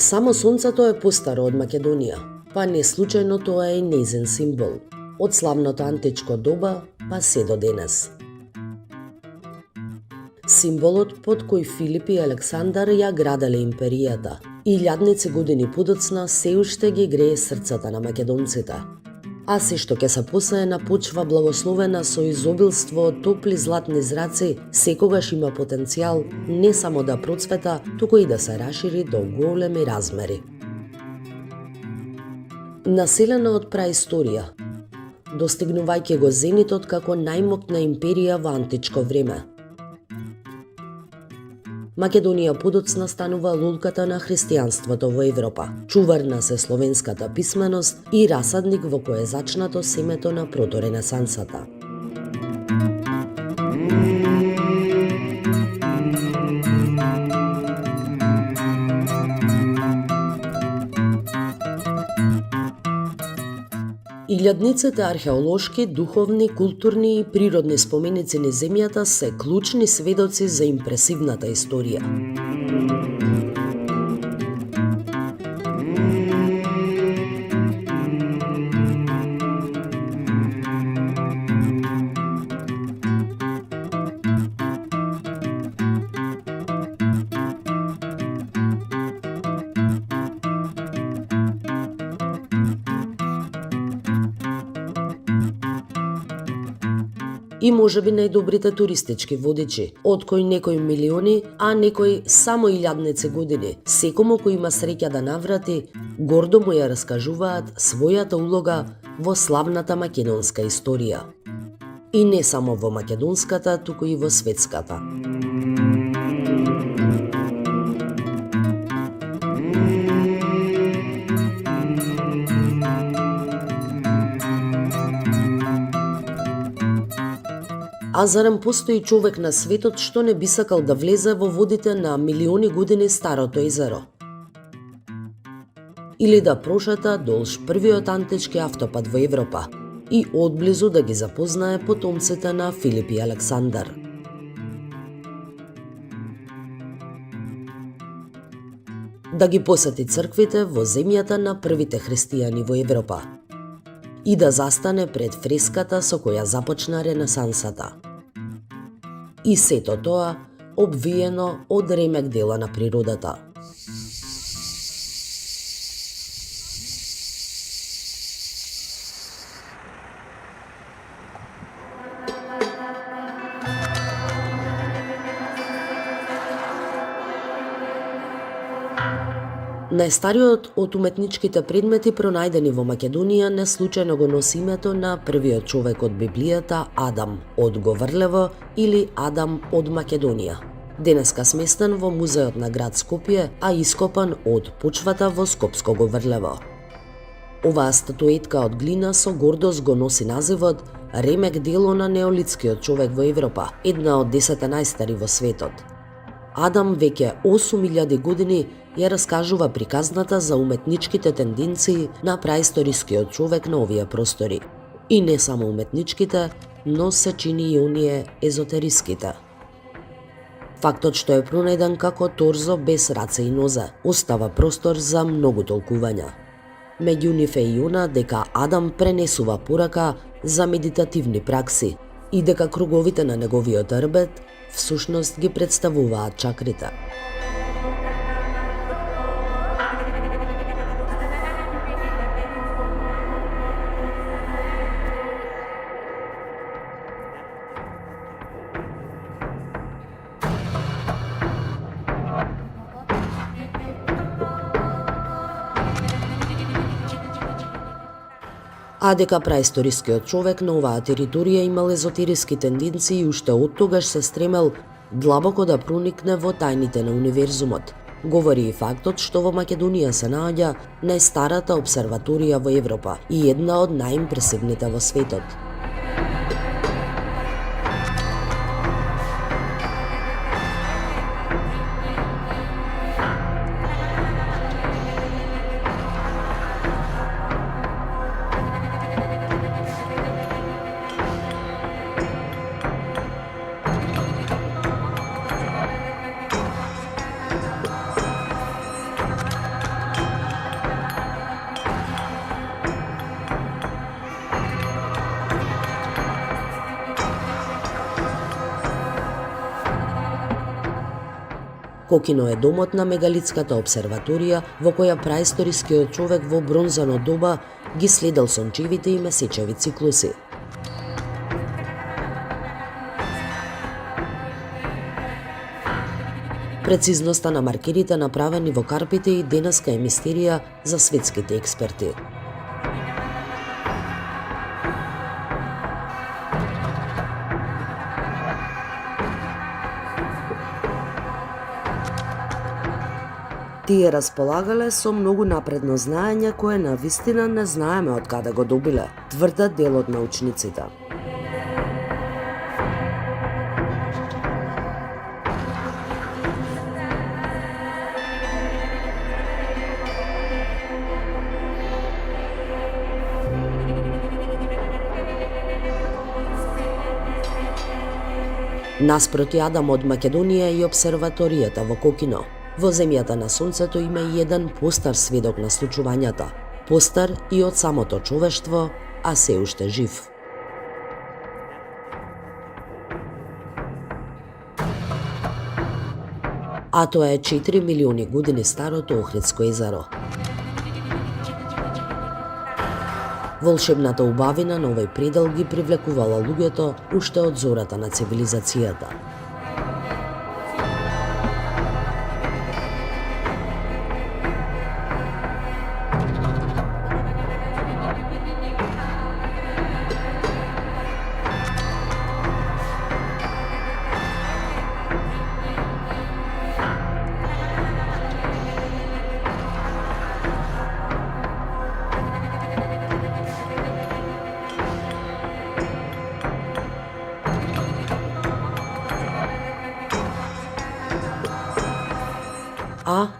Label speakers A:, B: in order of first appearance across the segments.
A: Само сонцето е постаро од Македонија, па не случајно тоа е нејзин символ. Од славното античко доба, па се до денес. Символот под кој Филип и Александар ја граделе империјата, и илјадници години подоцна се уште ги грее срцата на македонците. А се што ќе се посее на почва благословена со изобилство од топли златни зраци, секогаш има потенцијал не само да процвета, туку и да се расшири до големи размери. Населена од праисторија, достигнувајќи го зенитот како најмокна империја во античко време. Македонија подоцна станува лулката на христијанството во Европа, чувар на се словенската писменост и расадник во кој е зачнато семето на проторенесансата. Илјадниците археолошки, духовни, културни и природни споменици низ земјата се клучни сведоци за импресивната историја. И можеби најдобрите туристички водичи, од кои некои милиони, а некои само илјадници години, секому кој има среќа да наврати, гордо му ја раскажуваат својата улога во славната македонска историја. И не само во македонската, туку и во светската. А зарем постои човек на светот што не би сакал да влезе во водите на милиони години старото езеро? Или да прошета долж првиот антички автопат во Европа и одблизу да ги запознае потомците на Филип и Александар? Да ги посети црквите во земјата на првите христијани во Европа и да застане пред фреската со која започна Ренесансата. И сето тоа обвиено од ремек дела на природата. Најстариот од уметничките предмети пронајдени во Македонија неслучајно го носи името на првиот човек од Библијата Адам од Говрлево или Адам од Македонија. Денеска сместен во музеот на град Скопје, а ископан од почвата во Скопско Говрлево. Оваа статуетка од глина со гордост го носи називот ремек дело на неолитскиот човек во Европа, една од 10 најстари во светот. Адам веќе 8000 години ја раскажува приказната за уметничките тенденции на праисторискиот човек на овие простори. И не само уметничките, но се чини и оние езотериските. Фактот што е пронајден како торзо без раце и нозе остава простор за многу толкувања. Меѓу нив е и она дека Адам пренесува порака за медитативни пракси и дека круговите на неговиот рбет всушност ги представуваат чакрите. А дека праисторискиот човек на оваа територија имал езотериски тенденции и уште оттогаш се стремел длабоко да проникне во тајните на универзумот, Говори и фактот што во Македонија се наоѓа најстарата обсерваторија во Европа и една од најимпресивните во светот. Кокино е домот на мегалитската обсерваторија во која праисторискиот човек во бронзано доба ги следел сончевите и месечеви циклуси. Прецизноста на маркерите направени во карпите и денеска е мистерија за светските експерти. Тие располагале со многу напредно знаење кое навистина не знаеме од каде го добиле, тврдат дел од научниците. Наспроти Адам од Македонија и обсерваторијата во Кокино, во земјата на Сонцето има и еден постар сведок на случувањата, постар и од самото човештво, а се уште жив. А тоа е 4 милиони години старото Охридско езеро. Волшебната убавина на овој предел ги привлекувала луѓето уште од зората на цивилизацијата.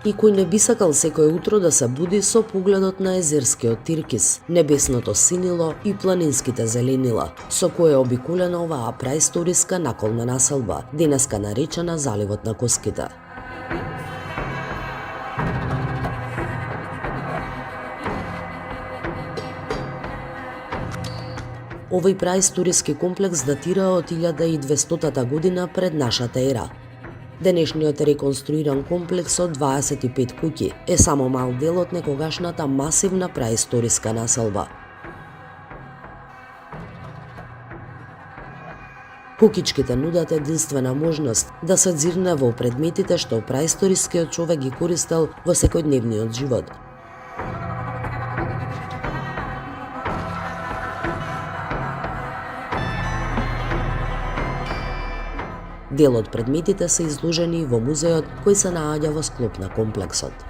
A: И кој не би сакал секој утро да се буди со погледот на езерскиот тиркис, небесното синило и планинските зеленила, со кое е обиколена оваа праисториска наколна населба, денеска наречена заливот на коските. Овој праисториски комплекс датира од 1200 година пред нашата ера. Денешниот реконструиран комплекс од 25 куќи е само мал дел од некогашната масивна праисториска населба. Куќичките нудат единствена можност да се зирне во предметите што праисторискиот човек ги користел во секојдневниот живот. Дел од предметите се изложени во музеот кој се наоѓа во склоп на комплексот.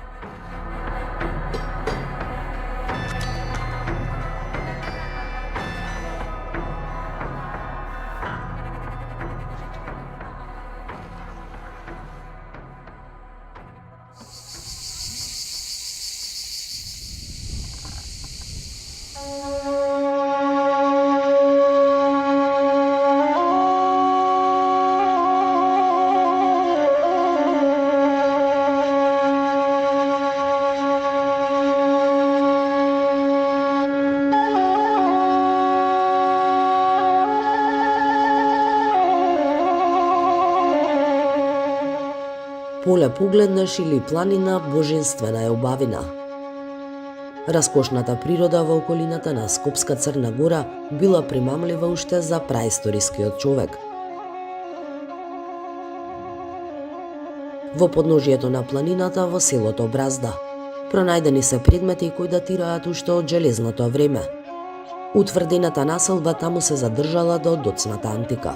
A: Поле погледнеш или планина, божествена е убавина. Раскошната природа во околината на Скопска Црна Гора била примамлива уште за праисторискиот човек. Во подножието на планината во селото Бразда пронајдени се предмети кои датираат уште од железното време. Утврдената населба таму се задржала до доцната антика.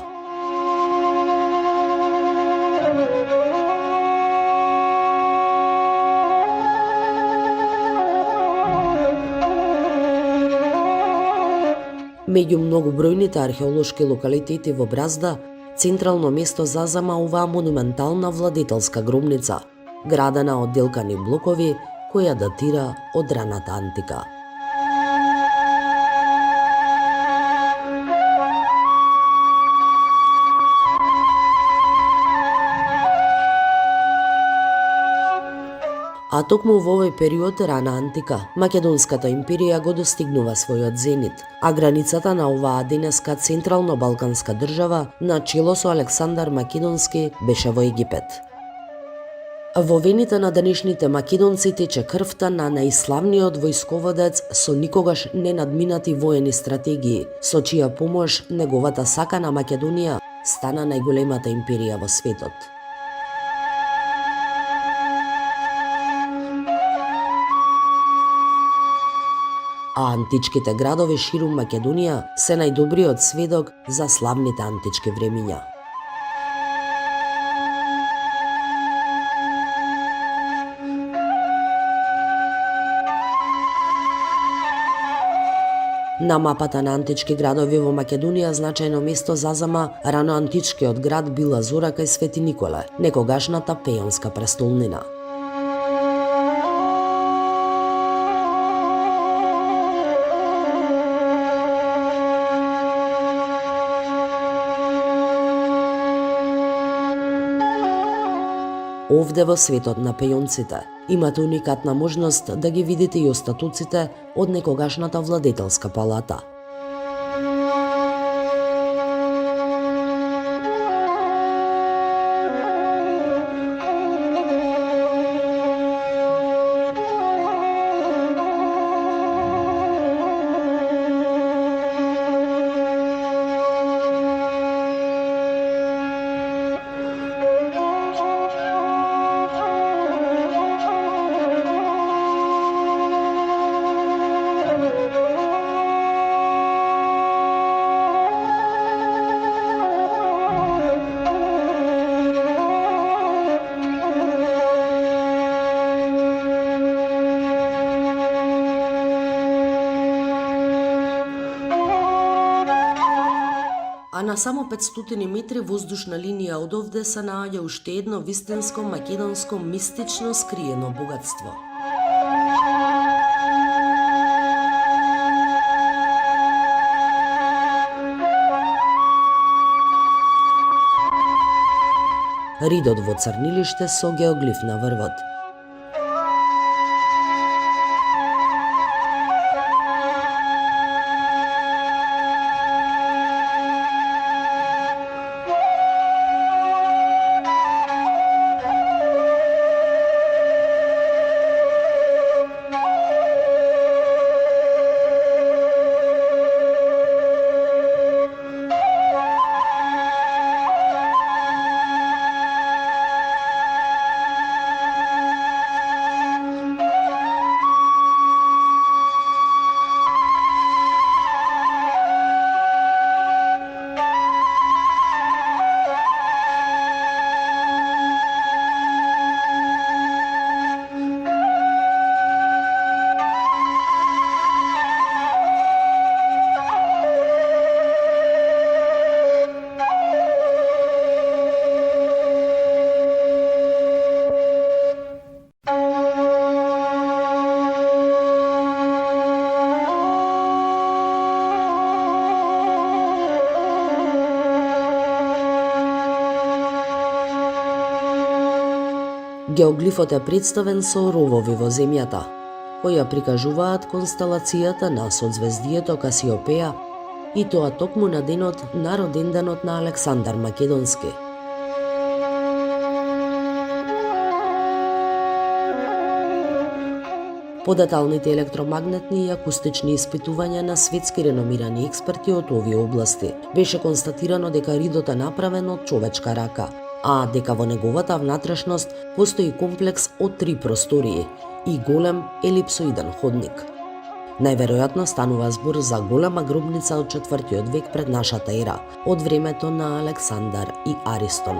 A: Меѓу многобројните археолошки локалитети во Бразда, централно место зазема оваа монументална владетелска гробница, градена од делкани блокови, која датира од раната антика. А токму во овој период рана антика, Македонската империја го достигнува својот зенит, а границата на оваа денеска централно-балканска држава, на чело со Александар Македонски, беше во Египет. Во вените на денешните македонци тече крвта на најславниот војсководец со никогаш ненадминати воени стратегии, со чија помош неговата сакана Македонија стана најголемата империја во светот. А античките градови ширум Македонија се најдобриот сведок за славните антички времиња. На мапата на антички градови во Македонија значајно место зазема раноантичкиот град Била Зора кај Свети Николе, некогашната Пејонска престолнина. Овде во светот на пејонците имате уникатна можност да ги видите и остатоците од некогашната владетелска палата. А на само 500 метри воздушна линија од овде се наоѓа уште едно вистинско македонско мистично скриено богатство. Ридот во Црнилиште со геоглиф на врвот. Геоглифот е представен со ровови во земјата, кои ја прикажуваат констелацијата на соцзвездието Касиопеја, и тоа токму на денот на роденденот на Александар Македонски. Подеталните електромагнетни и акустични испитувања на светски реномирани експерти од овие области беше констатирано дека ридот е направен од човечка рака, а дека во неговата внатрешност постои комплекс од 3 простории и голем елипсоиден ходник. Најверојатно станува збор за голема гробница од 4 век пред нашата ера, од времето на Александар и Аристон.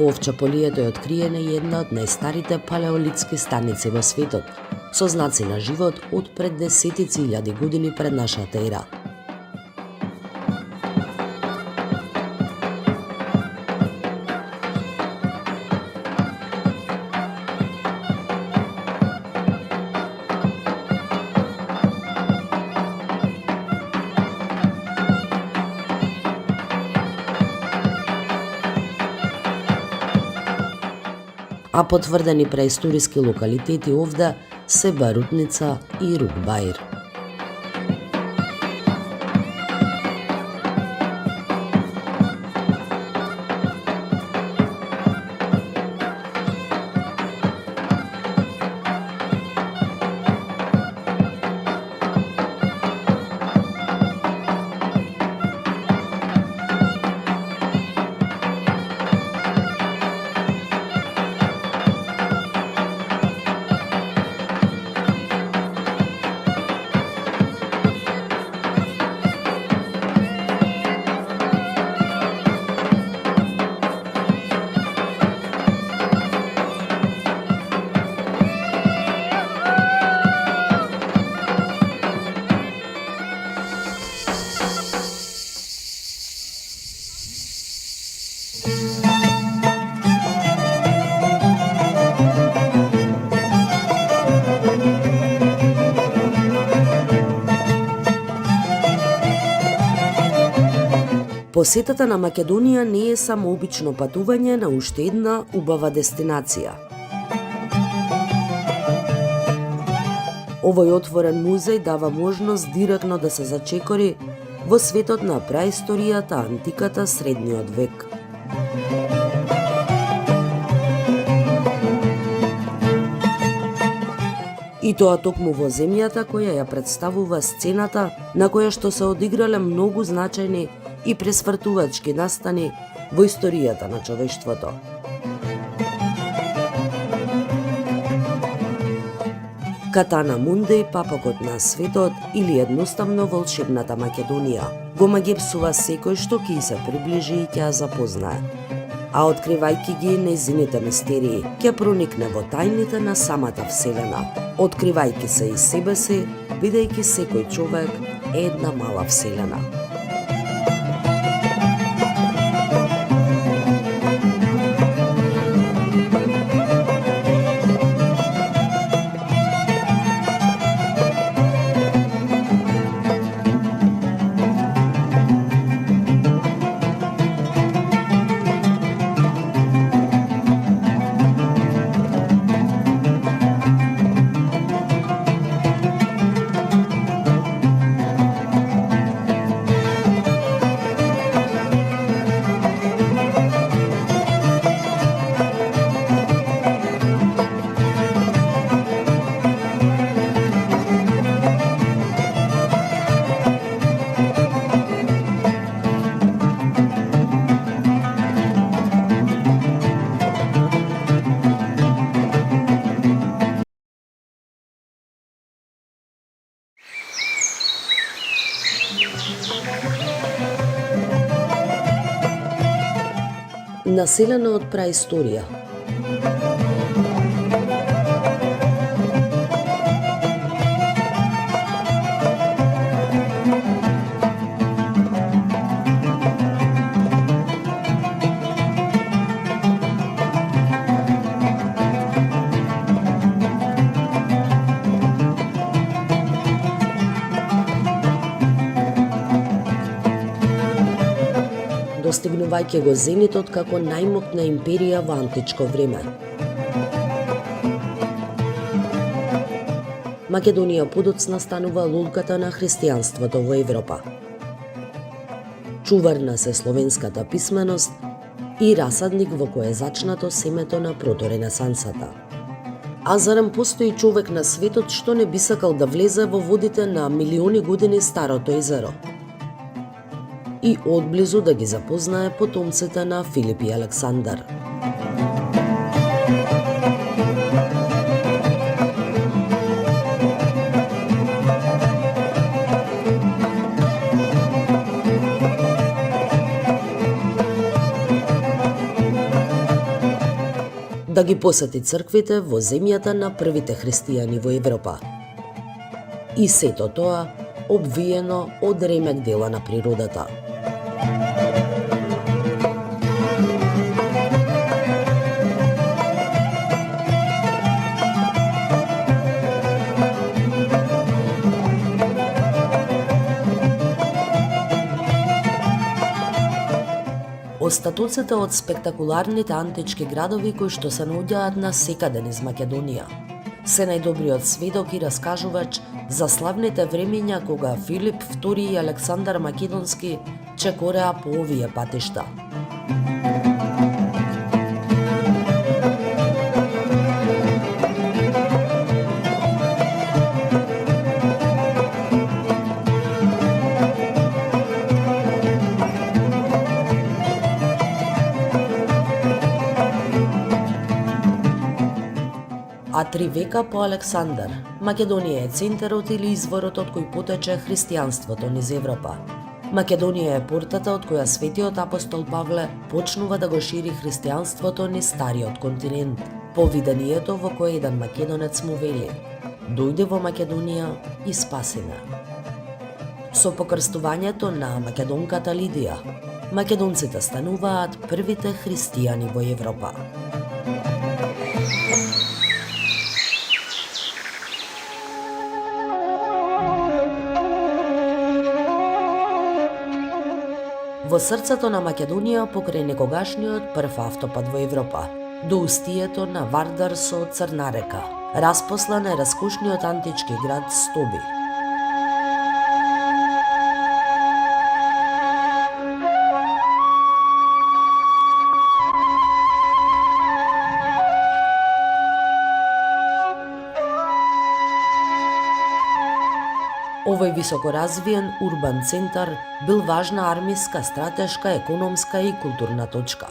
A: Во Овчаполието е откриена и една од најстарите палеолитски станици во светот, со знаци на живот од пред десетици илјади години пред нашата ера. А потврдени преисториски локалитети овде се Барутница и Рукбаир. Посетата на Македонија не е само обично патување на уште една убава дестинација. Овој отворен музеј дава можност директно да се зачекори во светот на праисторијата, антиката, средниот век. И тоа токму во земјата која ја представува сцената на која што се одиграле многу значајни и пресвртувачки настани во историјата на човештвото. Катана Мундеј, папакот на светот или едноставно волшебната Македонија, го магепсува секој што ќе се приближи и ќе ја запознае. А откривајќи ги нејзините мистерии, ќе проникне во тајните на самата Вселена, откривајќи се и себе си, бидејќи секој човек е една мала Вселена. Населена од праисторија. Достигнувајќи го зенитот како најмоќна империја во античко време. Македонија подоцна станува лулката на христијанството во Европа. Чуварна се словенската писменост и расадник во кој е зачнато семето на проторенесансата. А зарем постои човек на светот што не би сакал да влезе во водите на милиони години старото езеро и одблизу да ги запознае потомците на Филип и Александар. да ги посети црквите во земјата на првите христијани во Европа. И сето тоа обвиено од ремек дела на природата. Остатоците од спектакуларните антички градови кои што се наоѓаат на секаде низ Македонија се најдобриот сведок и раскажувач за славните времиња кога Филип II и Александар Македонски чекореа по овие патишта. А 3 века по Александар, Македонија е центарот или изворот од кој потече христијанството низ Европа. Македонија е портата од која светиот апостол Павле почнува да го шири христијанството низ стариот континент, по видението во кое еден македонец му вели: дојде во Македонија и спаси ме. Со покрстувањето на македонката Лидија, македонците стануваат првите христијани во Европа. Во срцето на Македонија, покрај некогашниот прв автопат во Европа, до устието на Вардар со Црна река, распослан е раскошниот антички град Стоби. Овој високоразвиен урбан центар бил важна армиска, стратешка, економска и културна точка.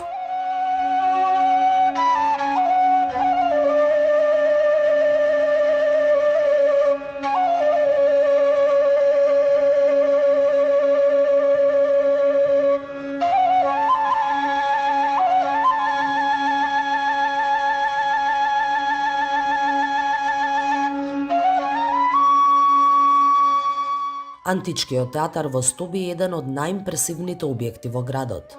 A: Античкиот театар во Стоби е еден од најимпресивните објекти во градот.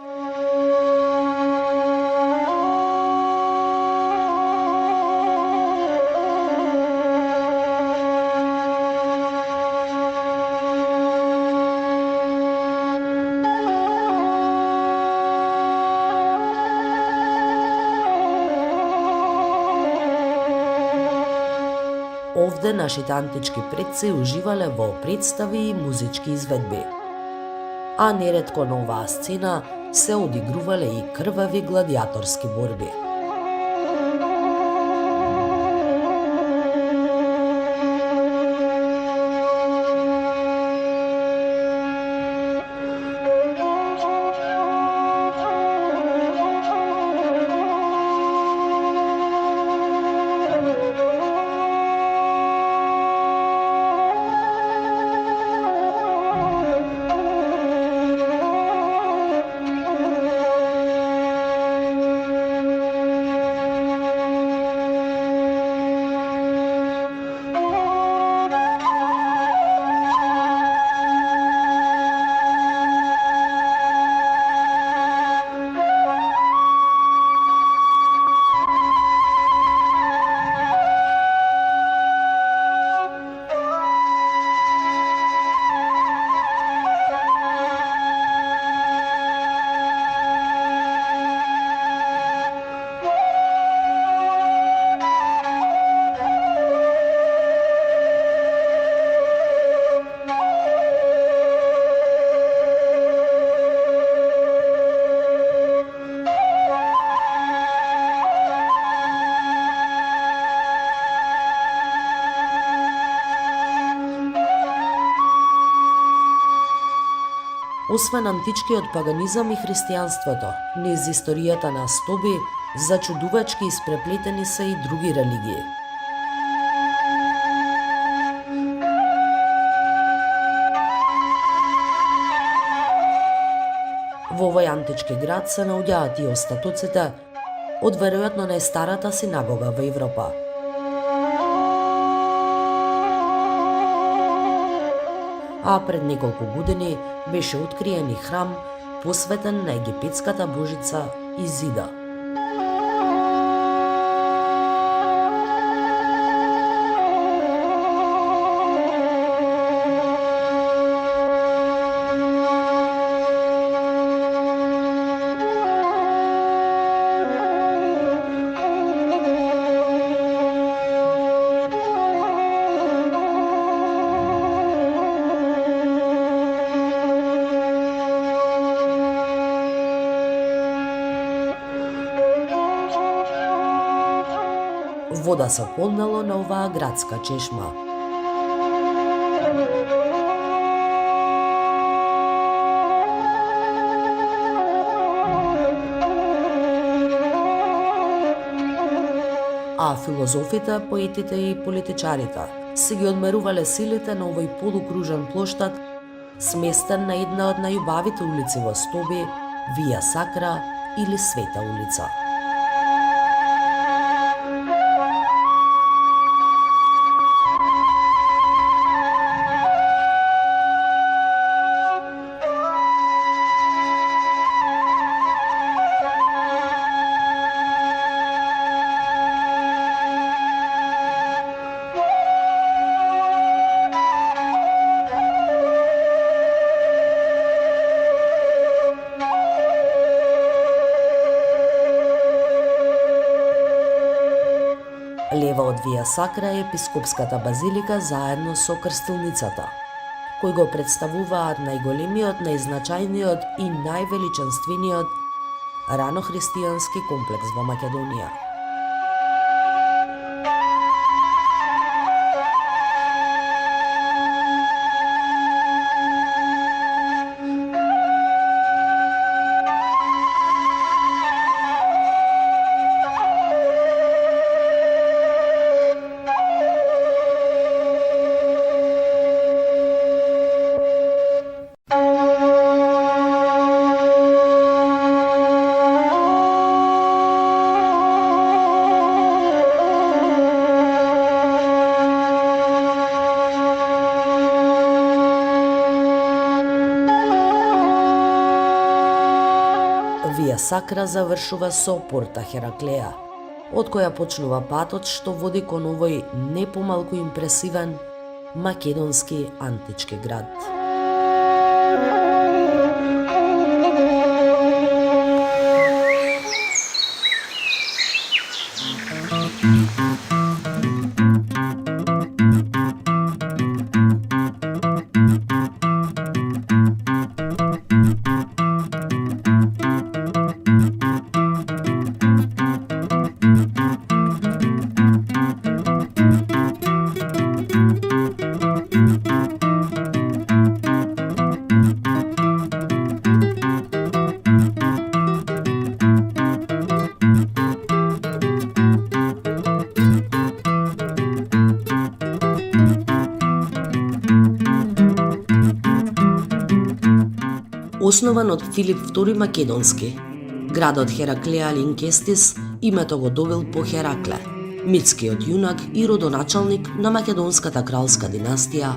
A: Овде нашите антички предци уживале во представи и музички изведби. А неретко на оваа сцена се одигрувале и крвави гладиаторски борби. Освен античкиот паганизам и христијанството, низ историјата на Стоби, зачудувачки испреплетени се и други религии. Во овој антички град се наоѓаат и остатоците од веројатно најстарата синагога во Европа. А пред неколку години беше откриен и храм посветен на египетската божица Изида. Вода се поднело на оваа градска чешма. А филозофите, поетите и политичарите се ги одмерувале силите на овој полукружен плоштад, сместен на една од најубавите улици во Стоби, Вија Сакра или Света улица. Лева од Вија Сакра е епископската базилика заедно со крстилницата, кои го представуваат најголемиот, најзначајниот и највеличанствениот ранохристијански комплекс во Македонија. Вија Сакра завршува со Порта Хераклеја, од која почнува патот што води кон овој не помалку импресивен македонски антички град. Основан од Филип II Македонски, градот Хераклеја Линкестис името го добил по Херакле, митскиот јунак и родоначалник на македонската кралска династија.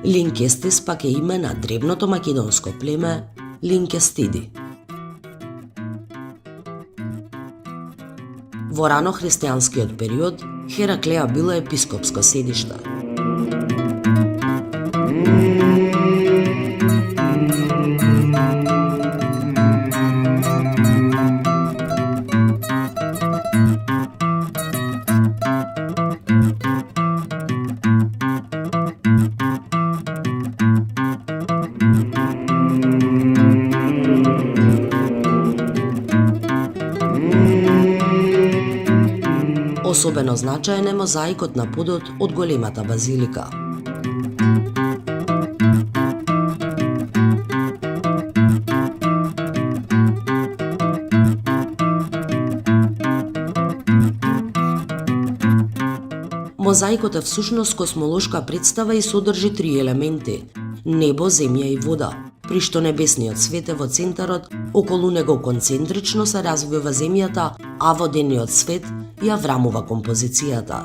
A: Линкестис пак е име на древното македонско племе Линкестиди. Во ранохристијанскиот период Хераклеја била епископско седиште. Особено значаен е мозаикот на подот од големата базилика. Мозаикот е всушност космолошка представа и содржи три елементи: небо, земја и вода, при што небесниот свет е во центарот, околу него концентрично се развива земјата, а во денниот свет ја врамува композицијата.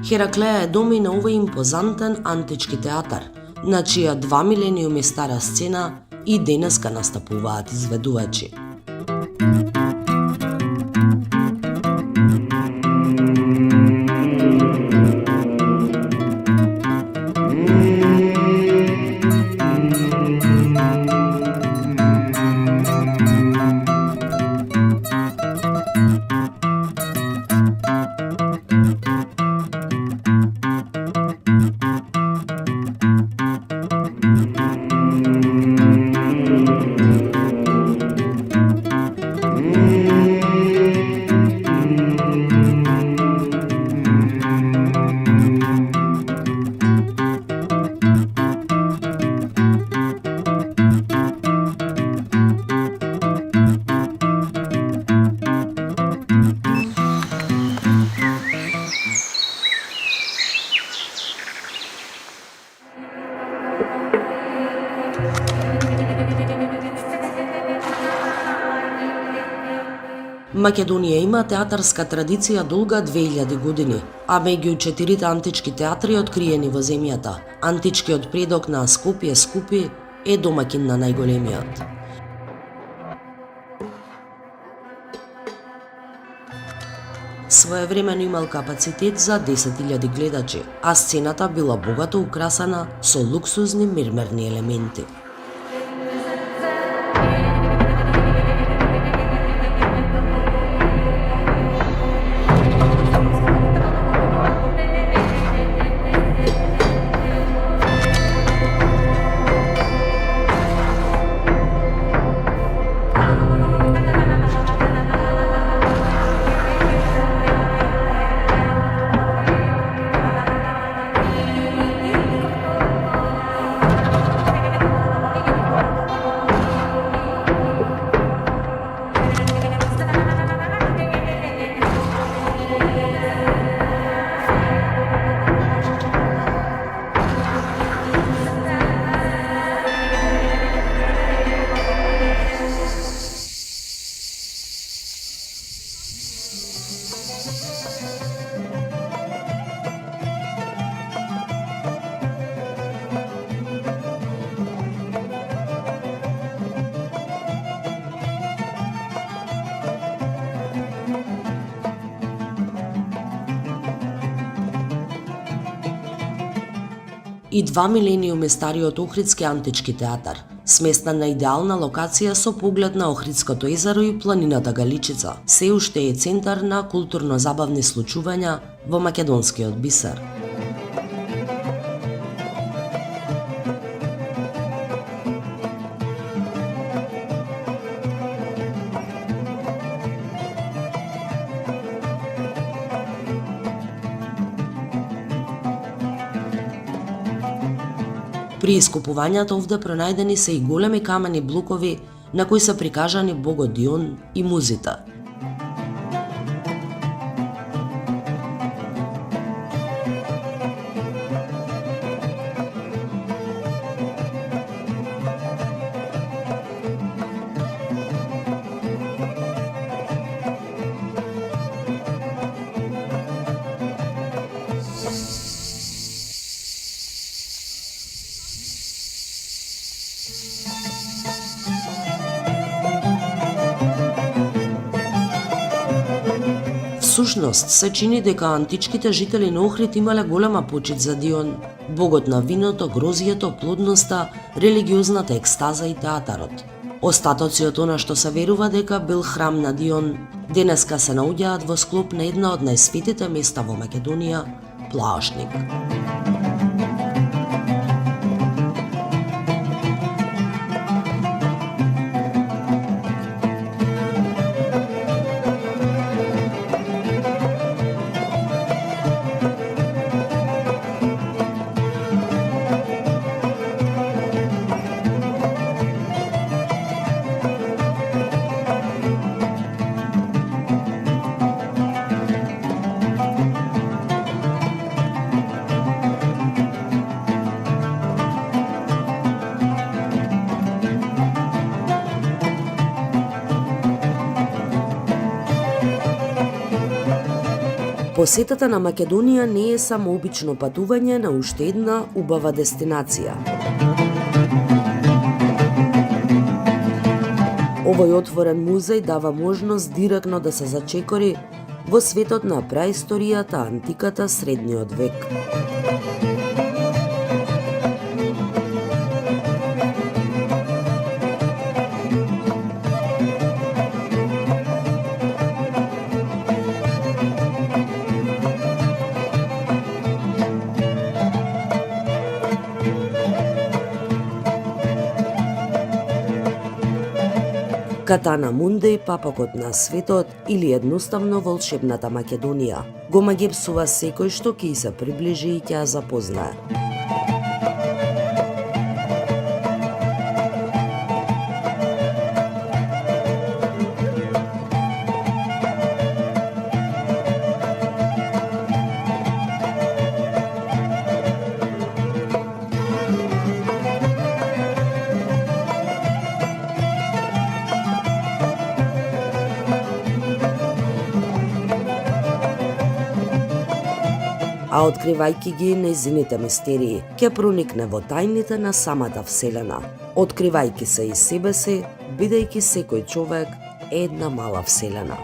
A: Хераклеја е доми на овој импозантен антички театар, на чија 2 милениуми стара сцена и денеска настапуваат изведувачи. Македонија има театарска традиција долга 2000 години, а меѓу 4 антички театри откриени во земјата, античкиот предок на Скопје Скупи е домаќин на најголемиот. Своевремено имал капацитет за 10.000 гледачи, а сцената била богато украсана со луксузни мермерни елементи. И 2 милениуми стариот Охридски антички театар, сместен на идеална локација со поглед на Охридското езеро и планината Галичица, се уште е центар на културно-забавни случувања во македонскиот бисер. При искупувањата овде пронајдени се и големи камени блокови на кои се прикажани богот Дион и музите. Всушност, се чини дека античките жители на Охрид имале голема почит за Дион, богот на виното, грозието, плодноста, религиозната екстаза и театарот. Остатоци од она што се верува дека бил храм на Дион, денеска се наоѓаат во склоп на една од најсветите места во Македонија, Плаошник. Посетата на Македонија не е само обично патување на уште една убава дестинација. Овој отворен музеј дава можност директно да се зачекори во светот на праисторијата, антиката, средниот век. Катана Мундеј, папакот на светот или едноставно волшебната Македонија, го магепсува секој што ќе се приближи и ќе ја запознае. А откривајќи ги нејзините мистерии, ќе проникне во тајните на самата Вселена, откривајќи се и себе си, бидејќи секој човек е една мала Вселена.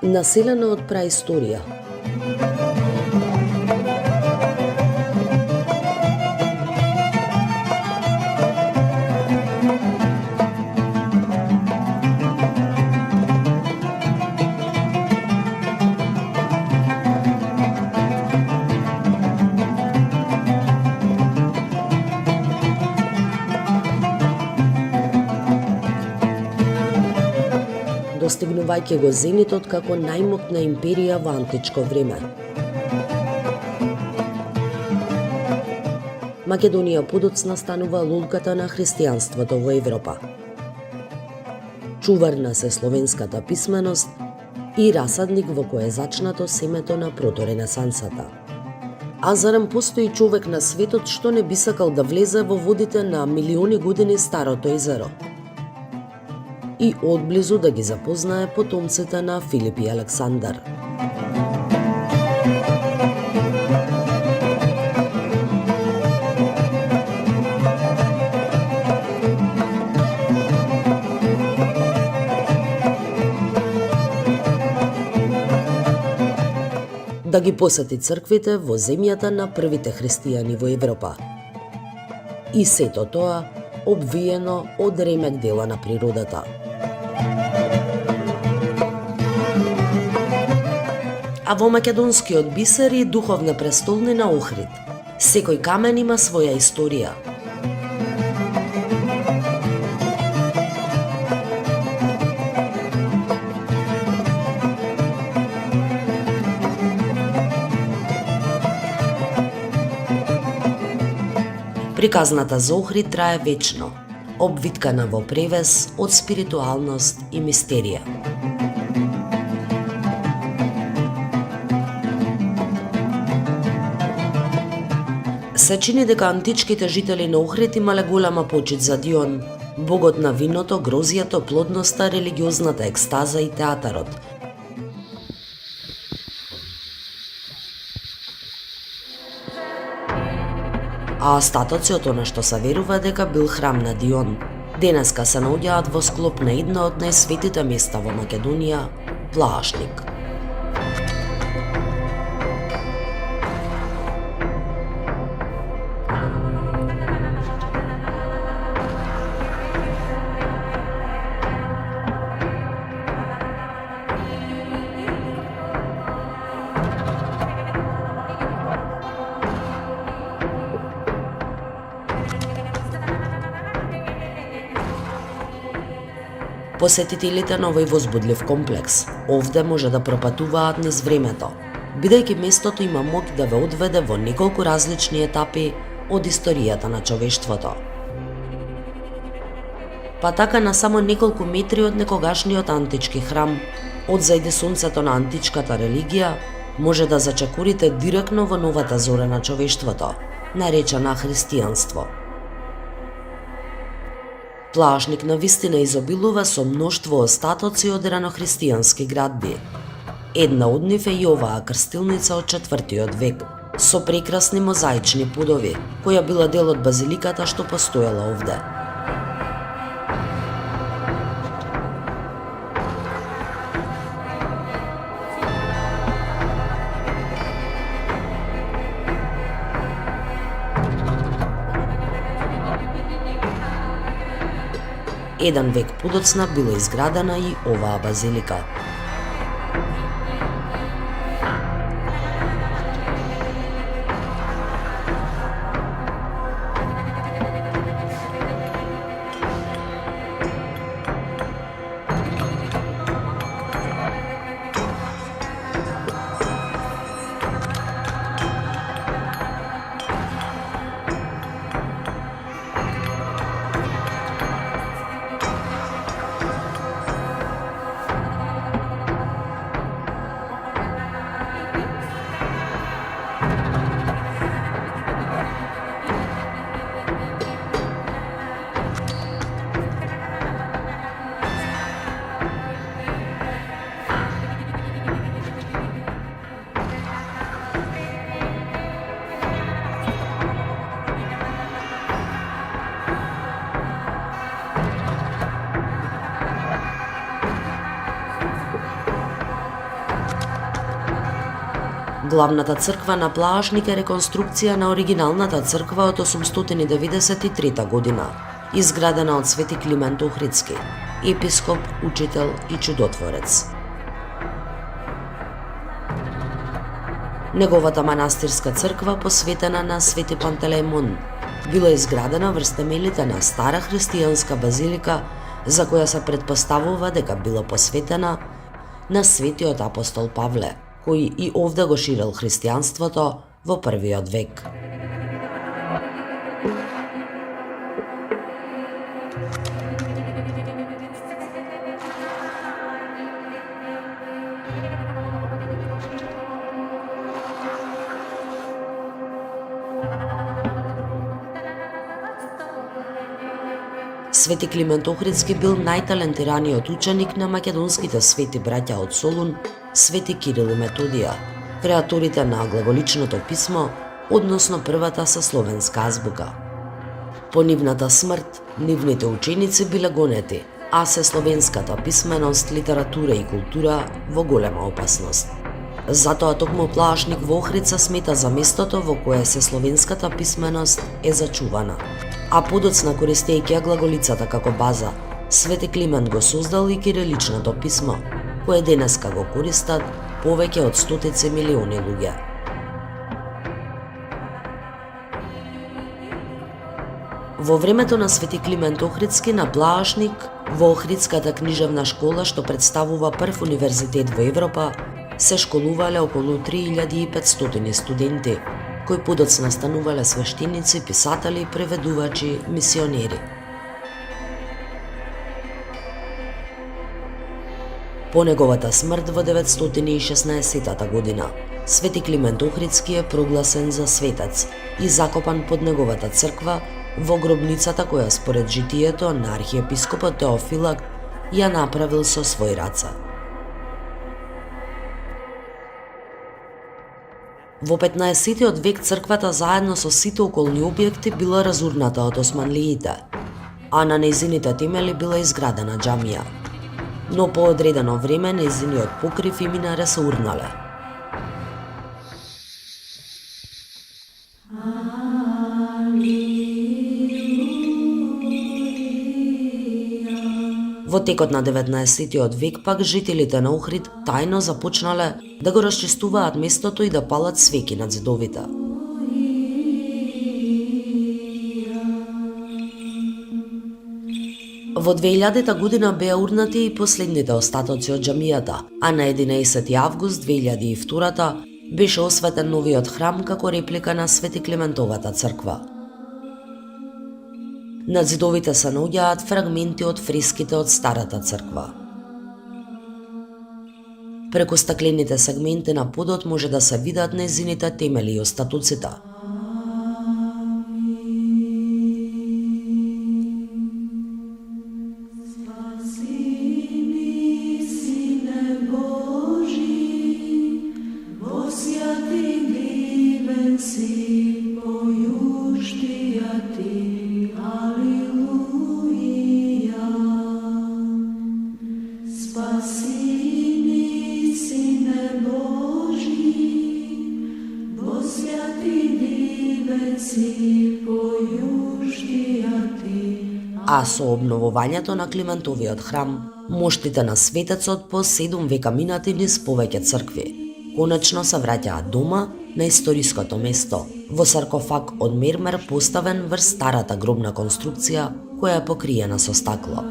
A: Населена од праисторија. Достигнувајќи го зенитот како најмоќна империја во античко време. Македонија подоцна станува лулката на христијанството во Европа. Чуварна се словенската писменост и расадник во кој е зачнато семето на проторенесансата. А зарем постои човек на светот што не би сакал да влезе во водите на милиони години старото езеро и одблизу да ги запознае потомците на Филип и Александар. Да ги посети црквите во земјата на првите христијани во Европа. И сето тоа обвиено од ремек дела на природата. А во македонскиот бисер и духовна престолнина Охрид, секој камен има своја историја. Приказната за Охрид трае вечно, обвиткана во превес од спиритуалност и мистерија. Се чини дека античките жители на Охрид имале голема почит за Дион, богот на виното, грозијето, плодноста, религиозната екстаза и театарот. а остатоци од она што се верува дека бил храм на Дион. Денеска се наоѓаат во склоп на едно од најсветите места во Македонија, Плаашник. Посетителите на овој возбудлив комплекс овде може да пропатуваат низ времето, бидејќи местото има моќ да ве одведе во неколку различни етапи од историјата на човештвото. Па така на само неколку метри од некогашниот антички храм, од зајде сонцето на античката религија, може да зачекорите директно во новата зора на човештвото, наречена христијанство. Плаашник навистина изобилува со мноштво остатоци од ранохристијански градби. Една од нив е и оваа крстилница од 4. век, со прекрасни мозаични подови, која била дел од базиликата што постоела овде. Еден век подоцна била изградена и оваа базилика. Главната црква на Плаашник е реконструкција на оригиналната црква од 893 година, изградена од Свети Климент Охридски, епископ, учител и чудотворец. Неговата манастирска црква, посветена на Свети Пантелеимон, била изградена врз темелите на стара христијанска базилика, за која се претпоставува дека била посветена на светиот апостол Павле, кој и овде го ширел христијанството во првиот век. Свети Климент Охридски бил најталентираниот ученик на македонските свети браќа од Солун, Свети Кирил и Методија, креаторите на глаголичното писмо, односно првата сословенска азбука. По нивната смрт, нивните ученици биле гонети, а сословенската писменост, литература и култура во голема опасност. Затоа токму Плаашник во Охрид смета за местото во кое сословенската писменост е зачувана. А подоцна, користејќи ја глаголицата како база, Свети Климент го создал и кириличното писмо, кое денеска го користат повеќе од стотици милиони луѓе. Во времето на Свети Климент Охридски на Плаашник, во Охридската книжевна школа, што представува прв универзитет во Европа, се школувале околу 3500 студенти, кои подоцна станувале свештеници, писатели, преведувачи, мисионери. По неговата смрт во 916 година, Свети Климент Охридски е прогласен за светец и закопан под неговата црква во гробницата која според житието на архиепископот Теофилак ја направил со свој раце. Во 15-тиот век црквата заедно со сите околни објекти била разурната од османлиите, а на нејзините темели била изградена џамија. Но по одредено време нејзиниот покрив и минаре се урнале. Во текот на 19-тиот век пак жителите на Охрид тајно започнале да го расчистуваат местото и да палат свеќи над зидовите. Во 2000-та година беа урнати и последните остатоци од џамијата, а на 11 август 2002 беше осветен новиот храм како реплика на Свети Климентовата црква. На зидовите се наоѓаат фрагменти од фреските од старата црква. Преку стаклените сегменти на подот може да се видат нејзините темели и остатоците. А со обновувањето на Климентовиот храм, моштите на светецот по 7 века минати низ повеќе цркви, конечно се враќаат дома на историското место, во саркофаг од мермер поставен врз старата гробна конструкција која е покриена со стакло.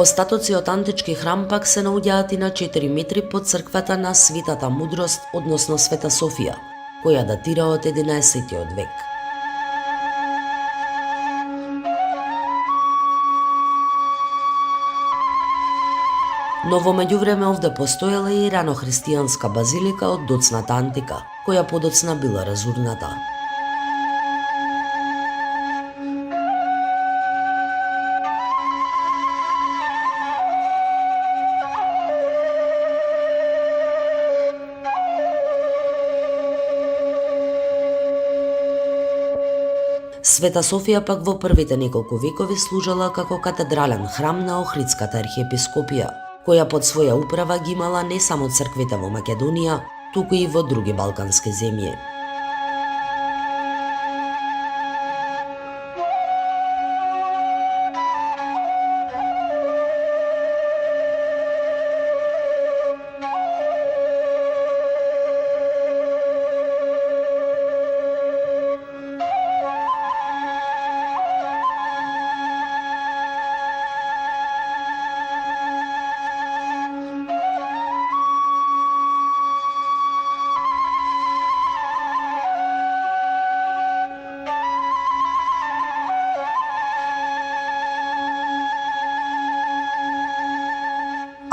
A: Остатоци од антички храм пак се наоѓаат и на 4 метри под црквата на Светата Мудрост, односно Света Софија, која датира од 11-тиот век. Но во меѓувреме овде постоела и ранохристијанска базилика од доцната антика, која подоцна била разурната. Света Софија пак во првите неколку векови служела како катедрален храм на Охридската архиепископија, која под своја управа ги имала не само црквите во Македонија, туку и во други балкански земји.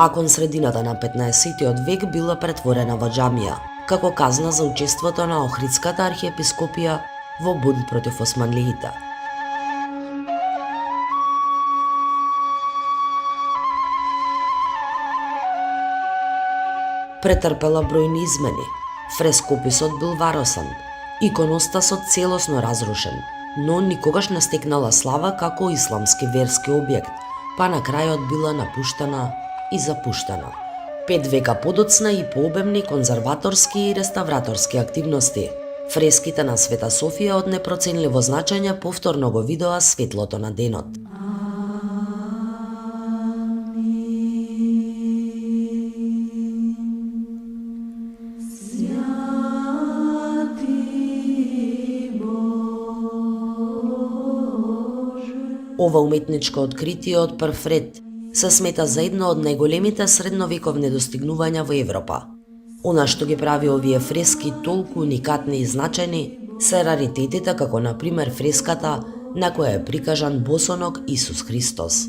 A: А кон средината на 15-тиот век била претворена во џамија, како казна за учеството на Охридската архиепископија во бунт против османлиите. Претрпела бројни измени, фрескописот бил варосан, иконостасот целосно разрушен, но никогаш не стекнала слава како исламски верски објект, па на крајот била напуштена и запуштена. 5 века подоцна и пообемни конзерваторски и реставраторски активности. Фреските на Света Софија од непроценливо значење повторно го видоа светлото на денот. Ова уметничко откритие од прв ред се смета за едно од најголемите средновековни достигнувања во Европа. Она што ги прави овие фрески толку уникатни и значајни се раритетите како например фреската на која е прикажан босоног Исус Христос.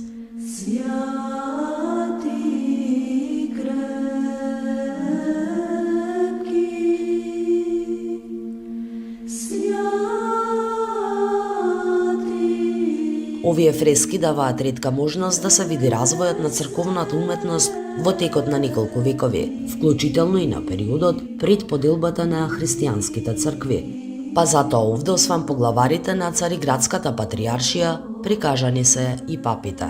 A: Овие фрески даваат ретка можност да се види развојот на црковната уметност во текот на неколку векови, вклучително и на периодот пред поделбата на христијанските цркви. Па затоа овде освен поглаварите на Цариградската патриаршија, прикажани се и папите.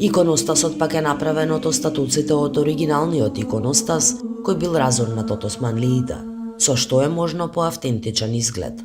A: Иконостасот пак е направен од остатоците од оригиналниот иконостас, кој бил разорнат од османлиите, со што е можно по автентичен изглед.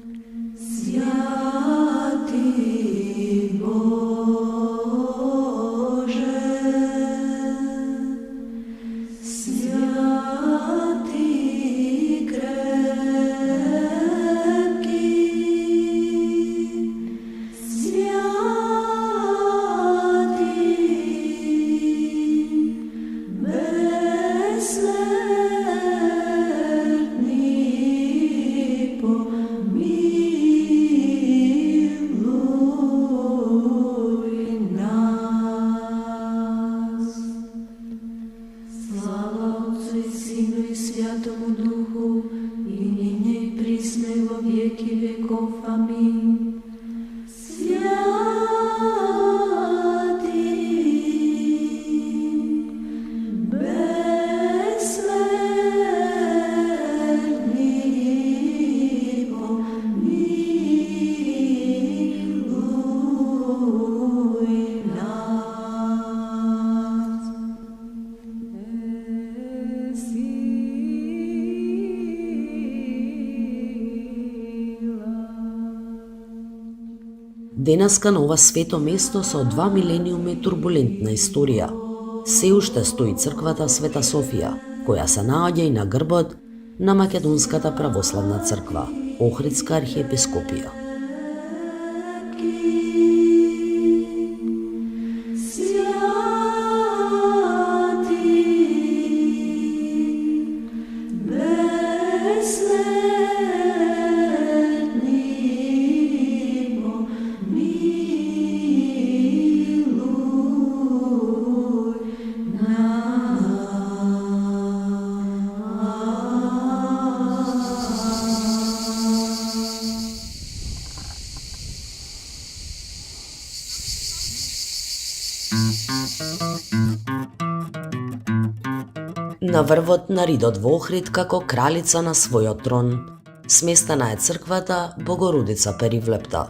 A: Денеска на ова свето место со 2 милениуми турбулентна историја се уште стои црквата Света Софија, која се наоѓа и на грбот на Македонската православна црква, Охридска архиепископија. На врвот на ридот во Охрид како кралица на својот трон, сместена е црквата Богородица Перивлепта.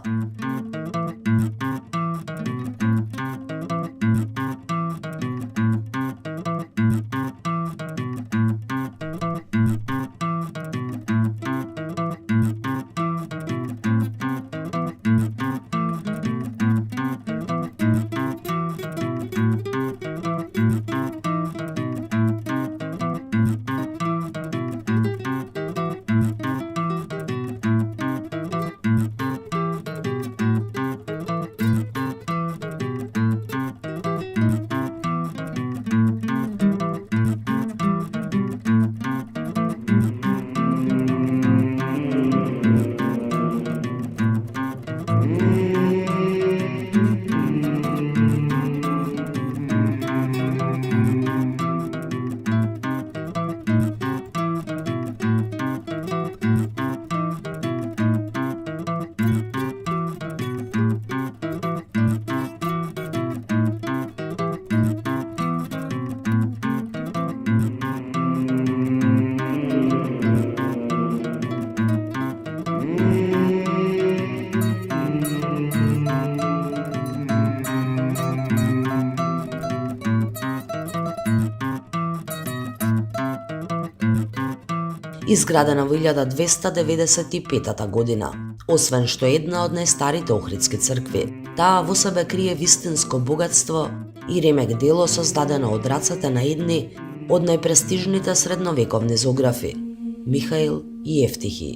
A: изградена во 1295 година. Освен што е една од најстарите охридски цркви, таа во себе крие вистинско богатство и ремек дело создадено од рацете на едни од најпрестижните средновековни зографи – Михаил и Евтихи.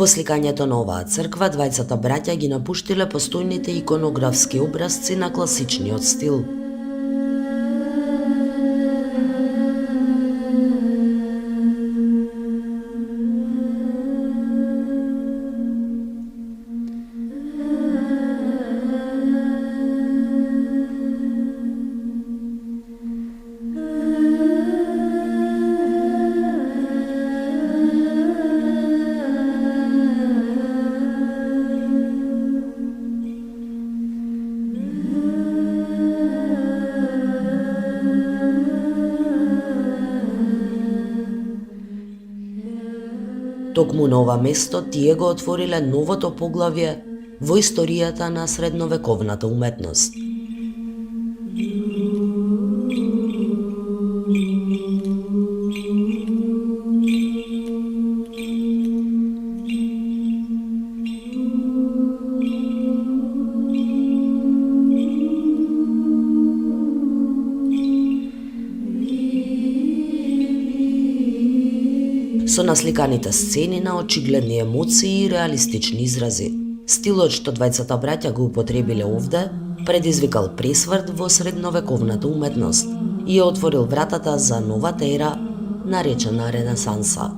A: Во сликањето на оваа црква, двајцата браќа ги напуштиле постојните иконографски образци на класичниот стил. Токму на ова место тие го отвориле новото поглавје во историјата на средновековната уметност. Со насликаните сцени на очигледни емоции и реалистични изрази. Стилот што двајцата браќа го употребиле овде предизвикал пресврт во средновековната уметност и ја отворил вратата за новата ера, наречена Ренесанса.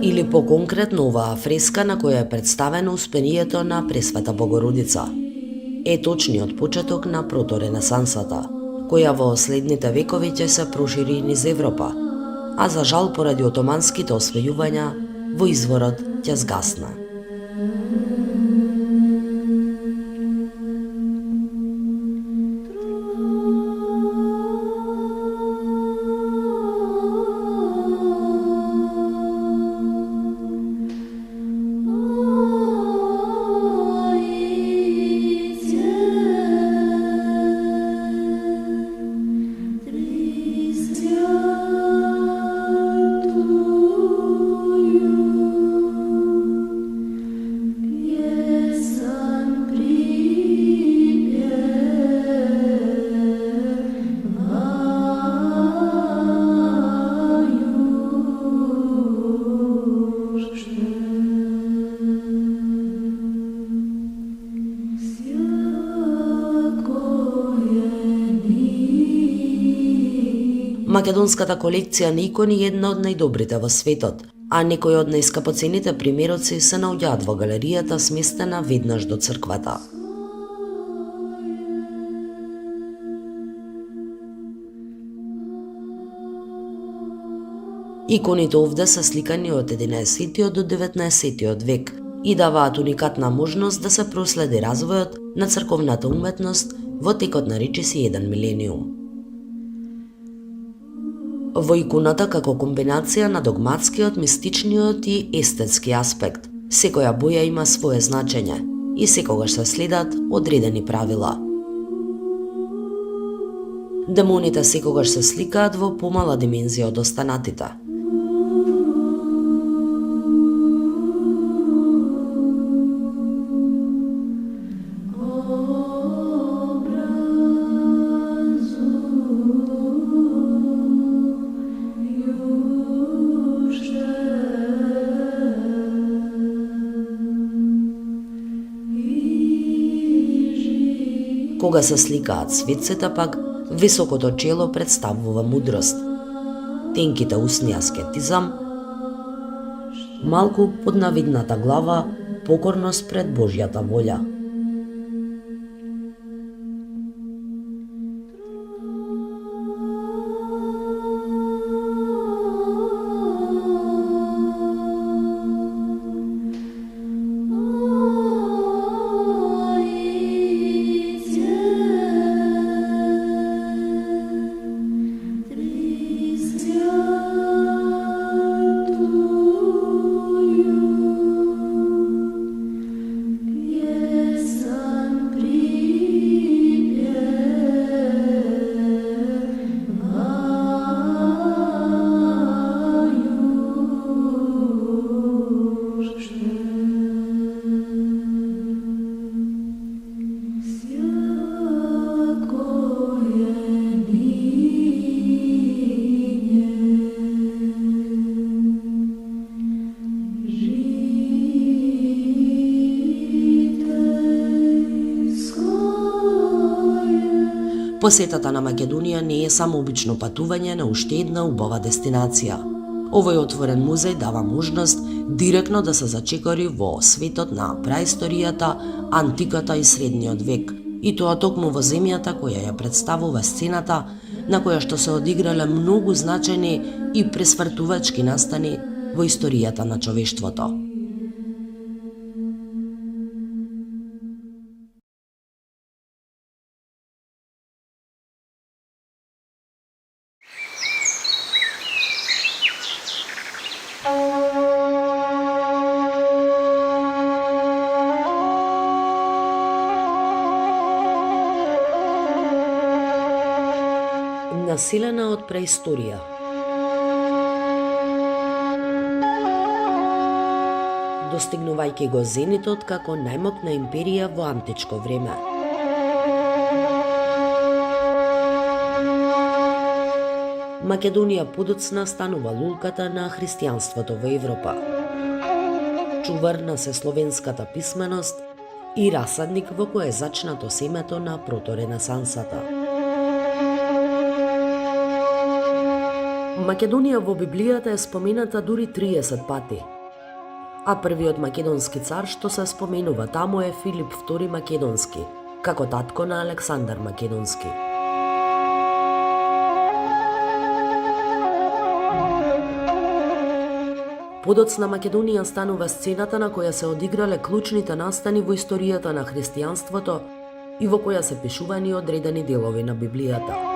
A: Или по-конкретно оваа фреска на која е представено успението на Пресвета Богородица. Е точниот почеток на проторенесансата, која во следните векови ќе се прошири низ Европа, а за жал поради отоманските освојувања во изворот ќе згасна. Македонската колекција на икони е една од најдобрите во светот, а некои од најскапоцените примероци се наоѓаат во галеријата сместена веднаш до црквата. Иконите овде се сликани од 11 до 19 век и даваат уникатна можност да се проследи развојот на црковната уметност во текот на речиси еден милениум. Во иконата како комбинација на догматскиот, мистичниот и естетски аспект, секоја боја има свое значење и секогаш се следат одредени правила. Демоните секогаш се сликаат во помала димензија од останатите. Кога се сликаат светците пак, високото чело представува мудрост, тенките усни аскетизам, малку поднавидната глава покорност пред Божјата волја. Посетата на Македонија не е само обично патување на уште една убава дестинација. Овој отворен музеј дава можност директно да се зачекори во светот на праисторијата, антиката и средниот век, и тоа токму во земјата која ја представува сцената на која што се одиграле многу значајни и пресвртувачки настани во историјата на човештвото. Населена од преисторија. Достигнувајќи го зенитот како најмоќна империја во античко време. Македонија подоцна станува лулката на христијанството во Европа. Чувар на словенската писменост и расадник во кој е зачнато семето на проторенесансата. Македонија во Библијата е спомената дури 30 пати, а првиот македонски цар што се споменува таму е Филип II Македонски, како татко на Александар Македонски. Подоцна Македонија станува сцената на која се одиграле клучните настани во историјата на христијанството и во која се пишувани одредени делови на Библијата.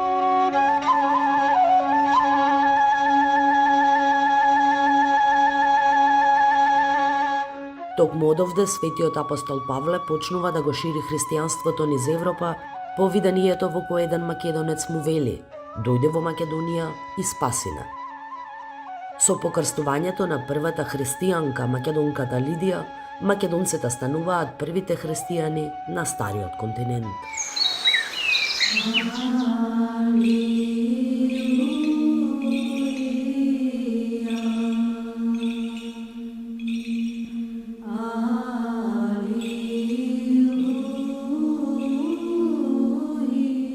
A: Токму одовде светиот апостол Павле почнува да го шири христијанството низ Европа по видението во кој еден македонец му вели: дојде во Македонија и спасина. Со покрстувањето на првата христијанка, македонката Лидија, македонците стануваат првите христијани на стариот континент.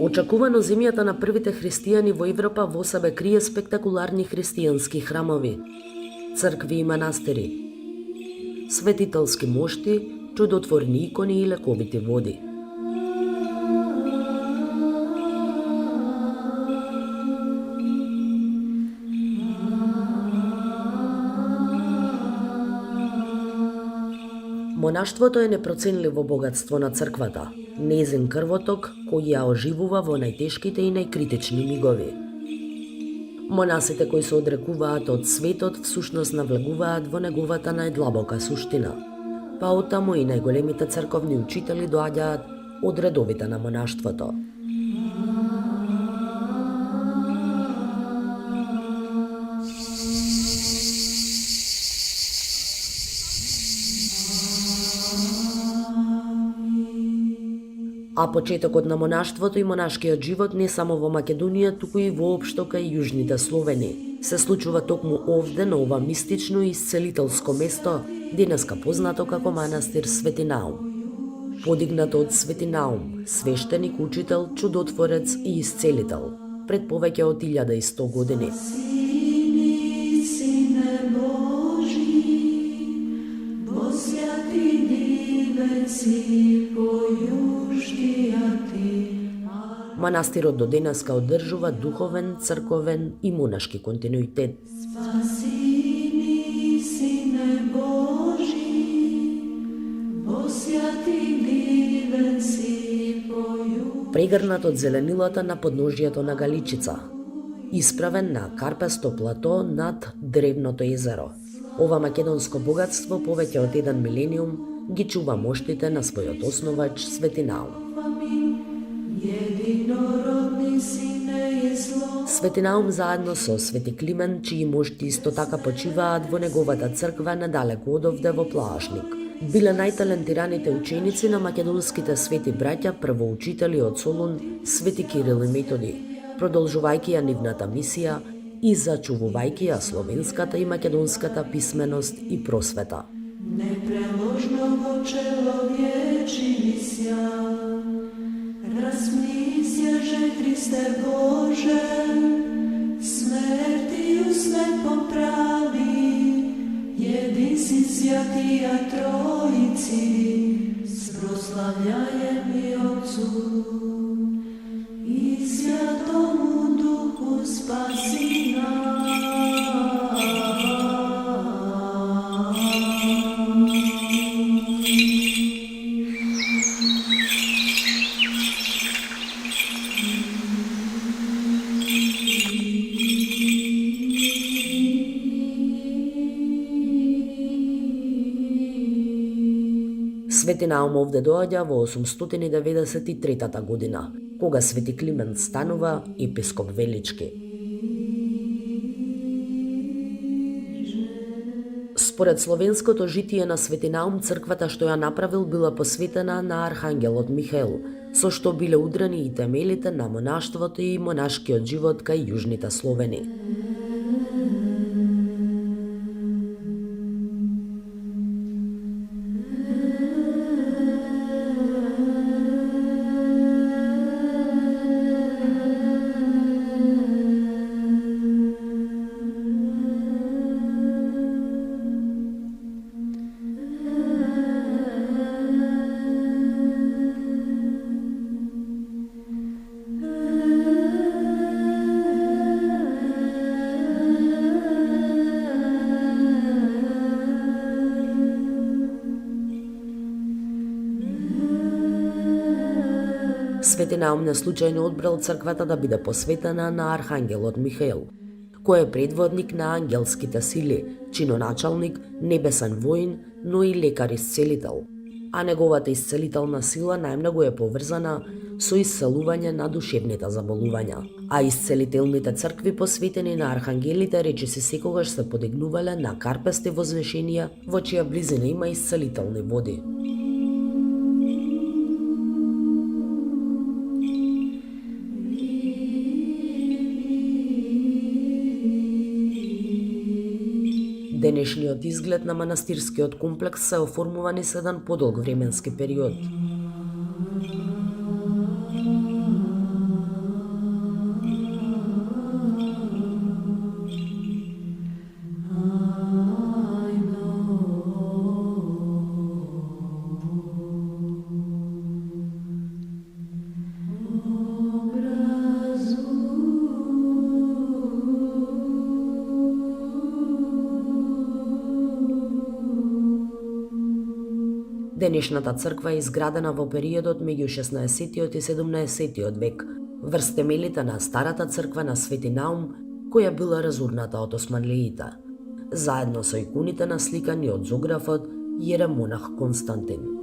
A: Очекувано земјата на првите христијани во Европа во себе крие спектакуларни христијански храмови, цркви и манастири, светителски мошти, чудотворни икони и лековити води. Монаштвото е непроценливо богатство на црквата. Незин крвоток кој ја оживува во најтешките и најкритични мигови. Монасите кои се одрекуваат од светот всушност навлегуваат во неговата најдлабока суштина, па оттаму и најголемите црковни учители доаѓаат од редовите на монаштвото. А почетокот на монаштвото и монашкиот живот не само во Македонија, туку и воопшто кај јужните Словени се случува токму овде на ова мистично и исцелителско место, денеска познато како манастир Свети Наум. Подигнато од Свети Наум, свештеник, учител, чудотворец и исцелител, пред повеќе од 1100 години. Манастирот до денеска одржува духовен, црковен и монашки континуитет. Прегрнат од зеленилата на подножјето на Галичица, исправен на карпесто плато над древното езеро. Ова македонско богатство повеќе од 1 милениум ги чува моштите на својот основач Свети Наум. Свети Наум заедно со Свети Климент, чии мошти исто така почиваат во неговата црква недалеку од овде во Плаашник, биле најталентираните ученици на македонските свети браќа првоучители од Солун, Свети Кирил и Методи, продолжувајќи ја нивната мисија и зачувувајќи ја словенската и македонската писменост и просвета. Непреложного человечи вися, размисля же Христе Боже, смертию смертом прави, един си святија Троици, прославляем и Отцу и Святому Духу спаси нас. Свети Наум овде доаѓа во 893 година, кога Свети Климент станува епископ Велички. Според словенското житие на Свети Наум, црквата што ја направил била посветена на архангелот Михаел, со што биле удрани и темелите на монаштвото и монашкиот живот кај јужните Словени. Свети Наум неслучајно одбрал црквата да биде посветена на архангелот Михаел, кој е предводник на ангелските сили, чиноначалник, небесен воин, но и лекар-исцелител. А неговата исцелителна сила најмногу е поврзана со исцелување на душевните заболувања. А исцелителните цркви посветени на архангелите речиси секогаш се подигнувале на карпести возвишенија во чија близина има исцелителни води. Денешниот изглед на манастирскиот комплекс се оформува низ еден подолг временски период. Денешната црква е изградена во периодот меѓу 16 и 17 век, врз темелите на старата црква на Свети Наум, која била разурната од османлиите, заедно со иконите насликани од зографот Јеремонах Константин.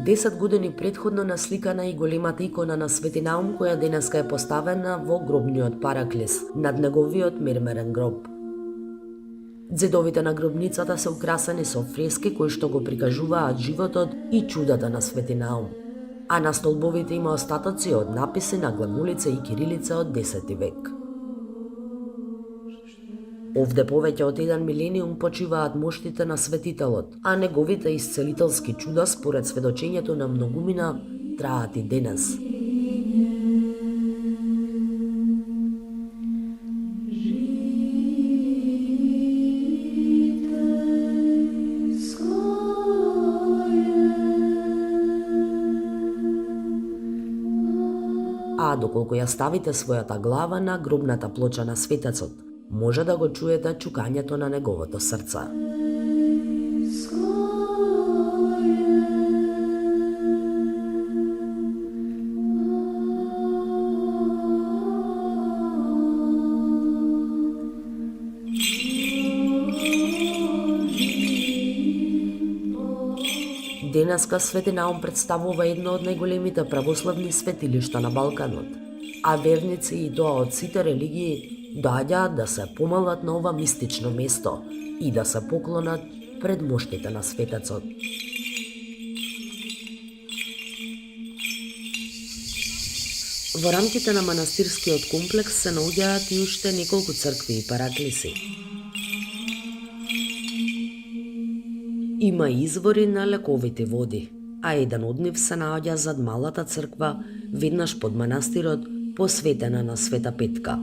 A: Десет години предходно насликана и големата икона на Свети Наум, која денеска е поставена во гробниот Параклис, над неговиот мермерен гроб. Ѕидовите на гробницата се украсени со фрески кои што го прикажуваат животот и чудата на Свети Наум, а на столбовите има остатоци од написи на главолица и кирилица од 10 век. Овде повеќе од 1 милениум почиваат моштите на светителот, а неговите исцелителски чуда според сведочењето на многумина траат и денес. А доколку ја ставите својата глава на гробната плоча на светецот, може да го чуете чукањето на неговото срце. Денеска Свети Наум представува едно од најголемите православни светилишта на Балканот, а верници и тоа од сите религии доаѓаат да се помолат на ова мистично место и да се поклонат пред моштите на светецот. Во рамките на манастирскиот комплекс се наоѓаат и уште неколку цркви и параклиси. Има извори на лековити води, а еден од нив се наоѓа зад малата црква, веднаш под манастирот, посветена на Света Петка.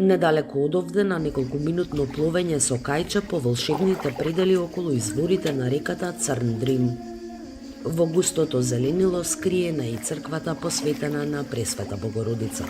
A: Недалеку од овде, на неколку минутно пловење со кајче по волшебните предели околу изворите на реката Црн Дрим. Во густото зеленило скриена и црквата посветена на Пресвета Богородица.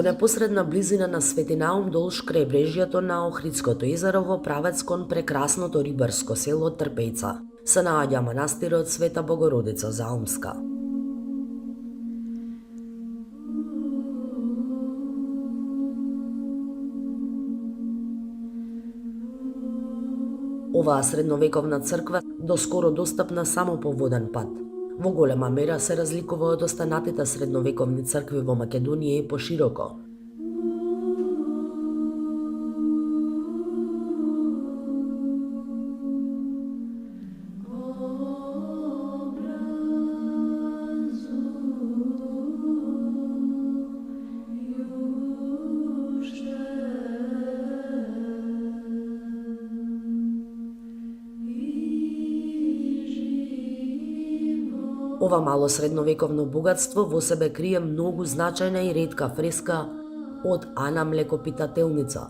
A: непосредна близина на Свети Наум долж крајбрежјето на Охридското езеро во правец кон прекрасното рибарско село Трпејца се наоѓа манастирот Света Богородица Заумска. Оваа средновековна црква доскоро достапна само по воден пат. Во голема мера се разликува од останатите средновековни цркви во Македонија и пошироко. Ова мало средновековно богатство во себе крие многу значајна и ретка фреска од Ана Млекопитателница,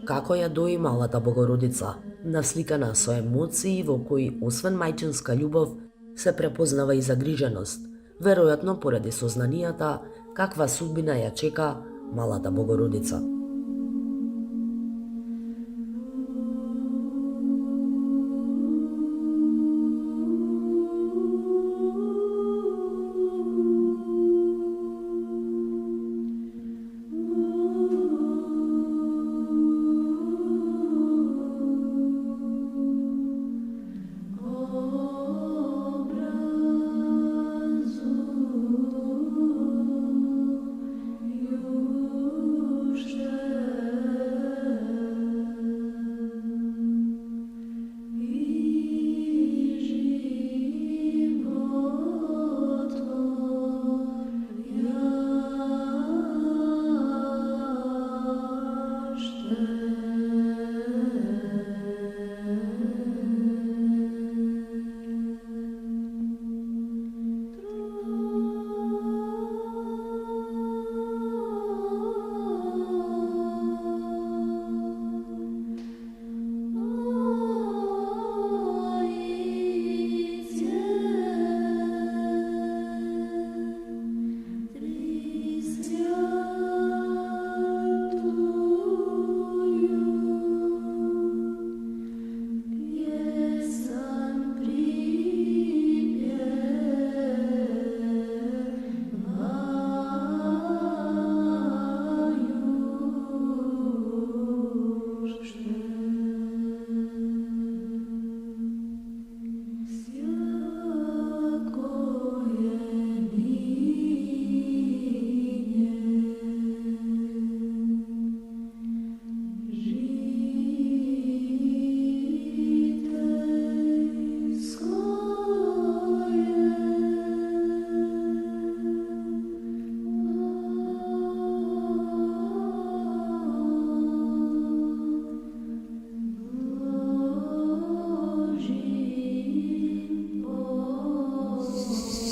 A: како ја дои малата Богородица, насликана со емоции во кои, освен мајчинска љубов, се препознава и загриженост, веројатно поради сознанијата каква судбина ја чека малата Богородица.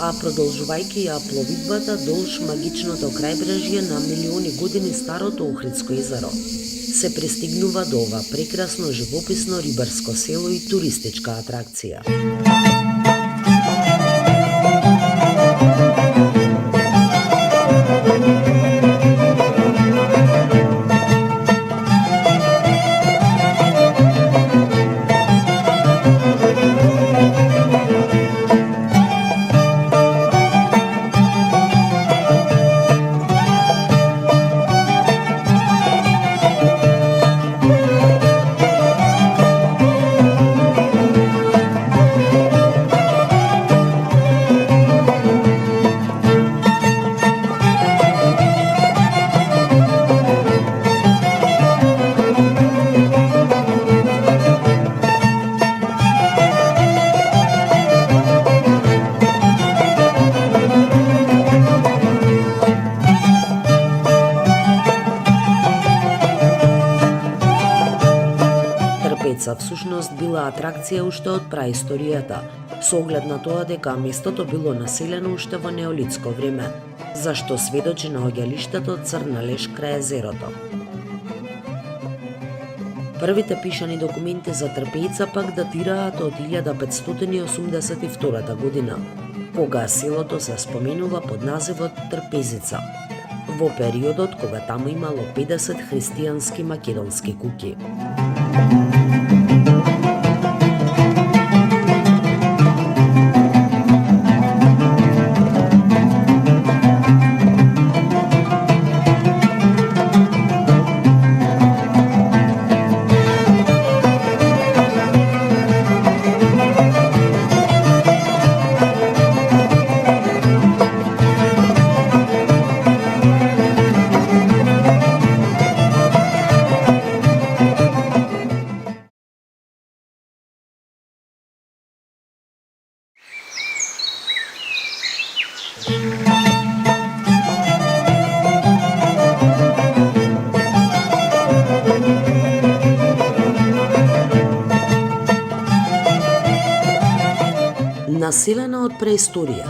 A: А продолжувајќи ја пловидбата долж магичното крајбрежје на милиони години старото Охридско езеро, се пристигнува до ова прекрасно живописно рибарско село и туристичка атракција. Всушност била атракција уште од праисторијата, со оглед на тоа дека местото било населено уште во неолитско време, зашто сведочи наоѓалиштето Црна леш крај езерото. Првите пишани документи за Трпејца пак датираат од 1582 година, кога селото се споменува под називот Трпезица. во периодот кога таму имало 50 христијански македонски куќи. Населена од преисторија.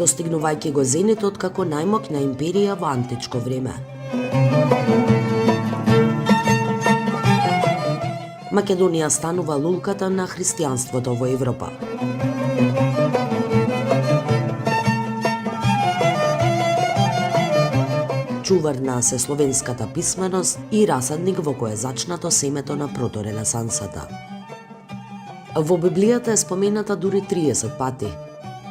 A: Достигнувајќи го зенитот како најмоќна империја во античко време. Македонија станува лулката на христијанството во Европа. Чувар на словенската писменост и расадник во кој е зачнато семето на проторенесансата. Во Библијата е спомената дури 30 пати,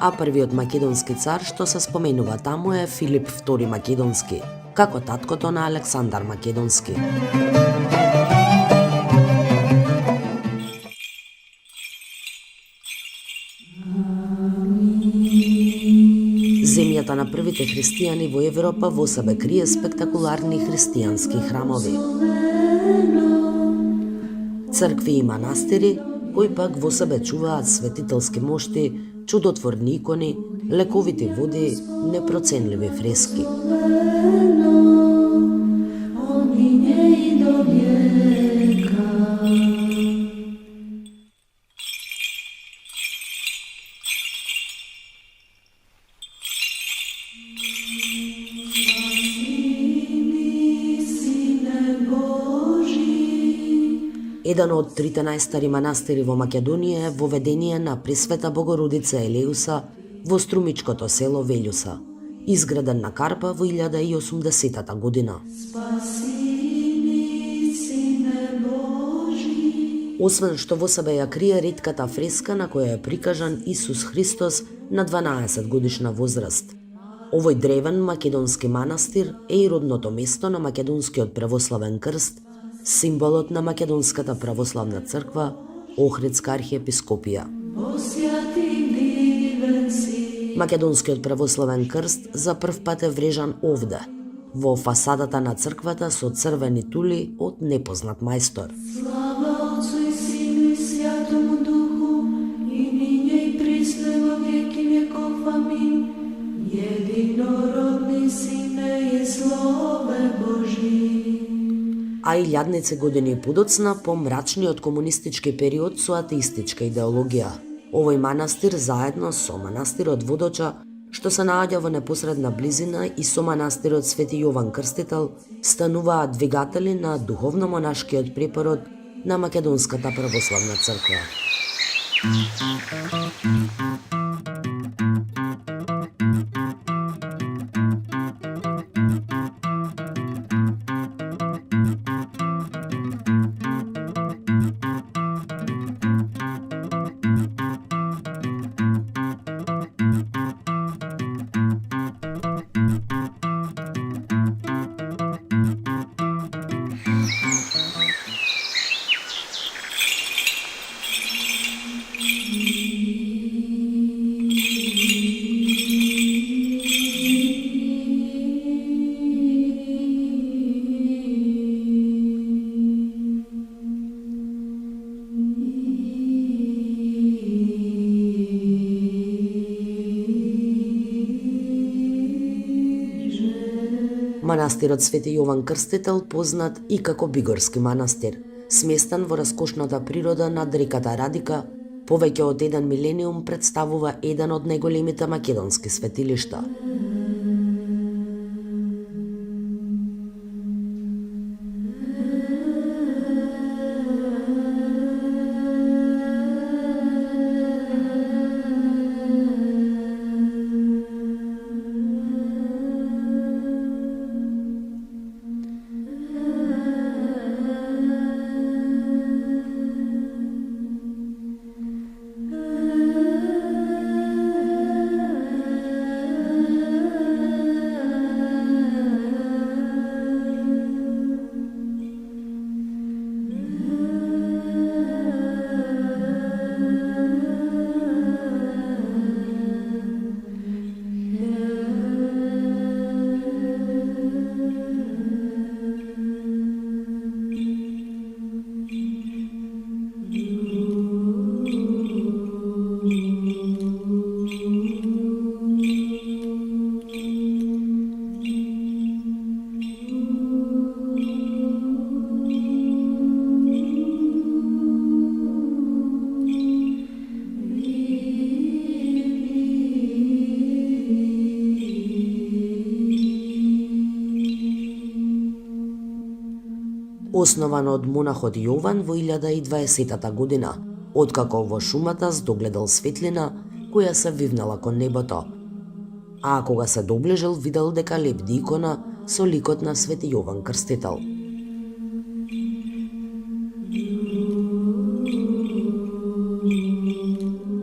A: а првиот македонски цар што се споменува таму е Филип II Македонски, како таткото на Александар Македонски. Земјата на првите христијани во Европа во себе крие спектакуларни христијански храмови, цркви и манастири, кои пак во себе чуваат светителски мошти, чудотворни икони, лековити води, непроценливи фрески. Еден од трите најстари манастири во Македонија е воведение на Пресвета Богородица Елеуса во струмичкото село Велјуса, изграден на Карпа во 1080 година. Освен што во себе ја крие ретката фреска на која е прикажан Исус Христос на 12 годишна возраст. Овој древен македонски манастир е и родното место на Македонскиот православен крст, символот на Македонската православна црква, Охридска архиепископија. Македонскиот православен крст за прв пат е врежан овде, во фасадата на црквата со црвени тули од непознат мајстор.
B: Слава Отцу и Сину и Святому Духу, и ниње и присно и во веки веков. Амин. Единородни Сине и Слове Божи.
A: А илјадници години подоцна, по мрачниот комунистички период со атеистичка идеологија, овој манастир заедно со манастирот Водоча, што се наоѓа во непосредна близина, и со манастирот Свети Јован Крстител, стануваат двигатели на духовно-монашкиот препород на Македонската православна црква. Манастирот Свети Јован Крстител, познат и како Бигорски манастир, сместен во раскошната природа над реката Радика, повеќе од 1 милениум представува еден од најголемите македонски светилишта. основано од монахот Јован во 1020 година, откако во шумата здогледал светлина која се вивнала кон небото. А кога се доближил, видел дека лебди икона со ликот на Свети Јован Крстител.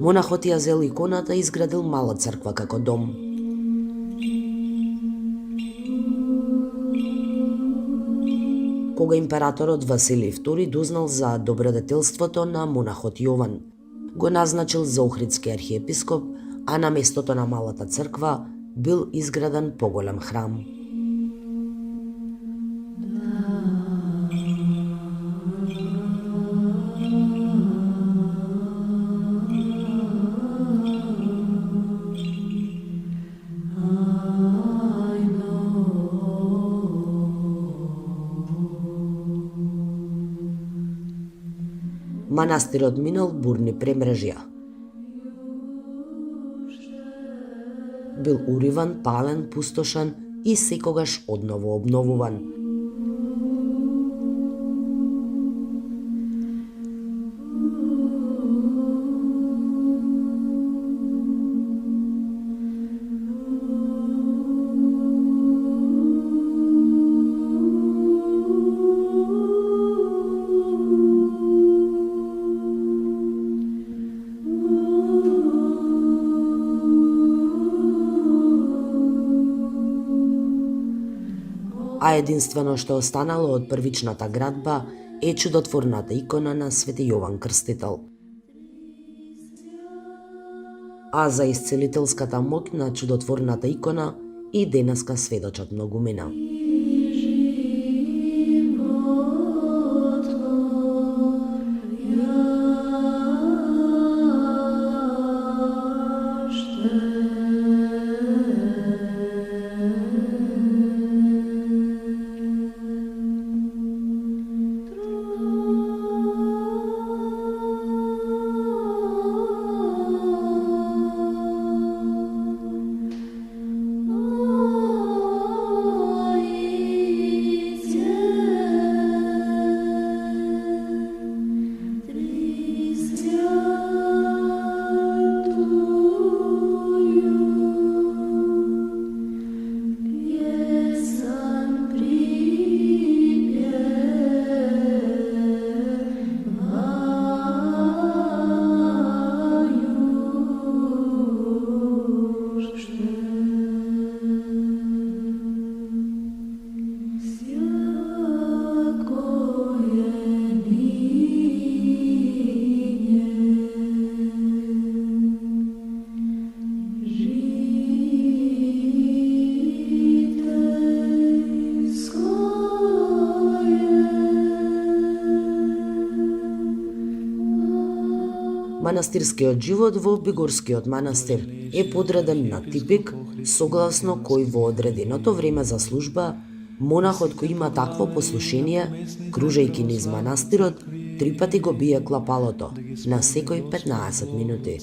A: Монахот ја зел иконата и изградил мала црква како дом. Кога императорот Василий II дознал за добродетелството на монахот Јован, го назначил за Охридски архиепископ, а на местото на малата црква бил изграден поголем храм. Манастирот минал бурни премрежја. Бил уриван, пален, пустошен и секогаш одново обновуван. А единствено што останало од првичната градба е чудотворната икона на Свети Јован Крстител. А за исцелителската моќ на чудотворната икона и денеска сведочат многумина. Манастирскиот живот во Бигорскиот манастир е подреден на типик, согласно кој во одреденото време за служба, монахот кој има такво послушение, кружејќи низ манастирот, 3 пати го бие клапалото, на секој 15 минути.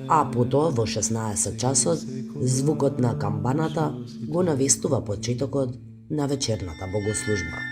A: А потоа во 16 часот, звукот на камбаната го навестува почетокот на вечерната богослужба.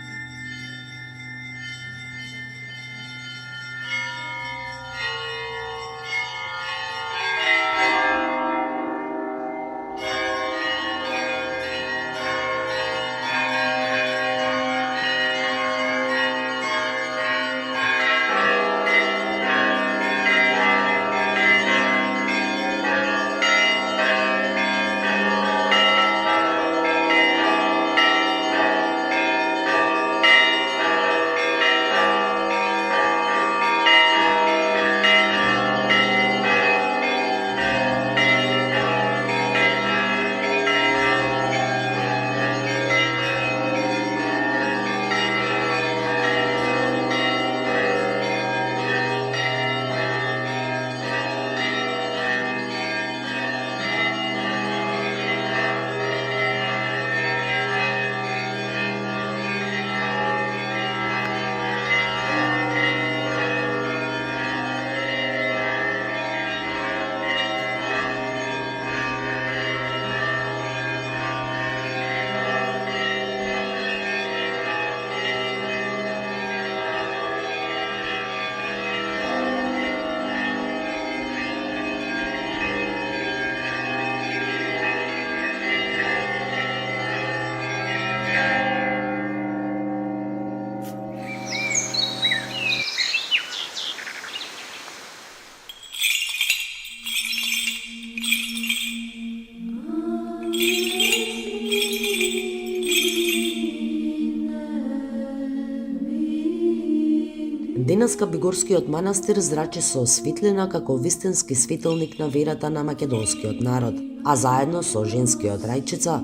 A: Скапигорскиот манастир зрачи со светлина како вистински светилник на верата на македонскиот народ, а заедно со женскиот рајчица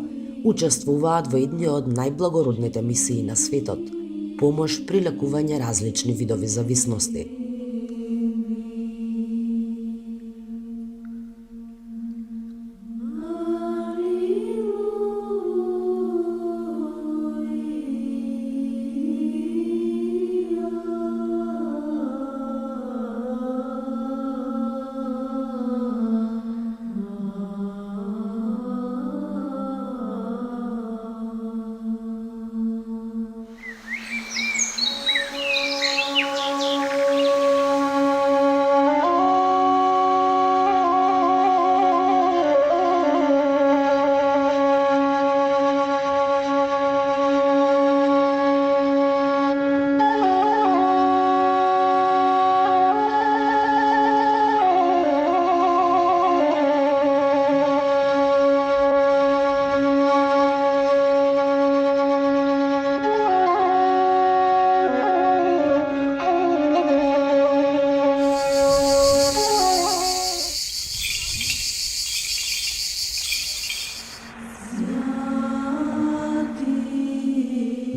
A: учествуваат во едни од најблагородните мисии на светот – помош при лекување различни видови зависности.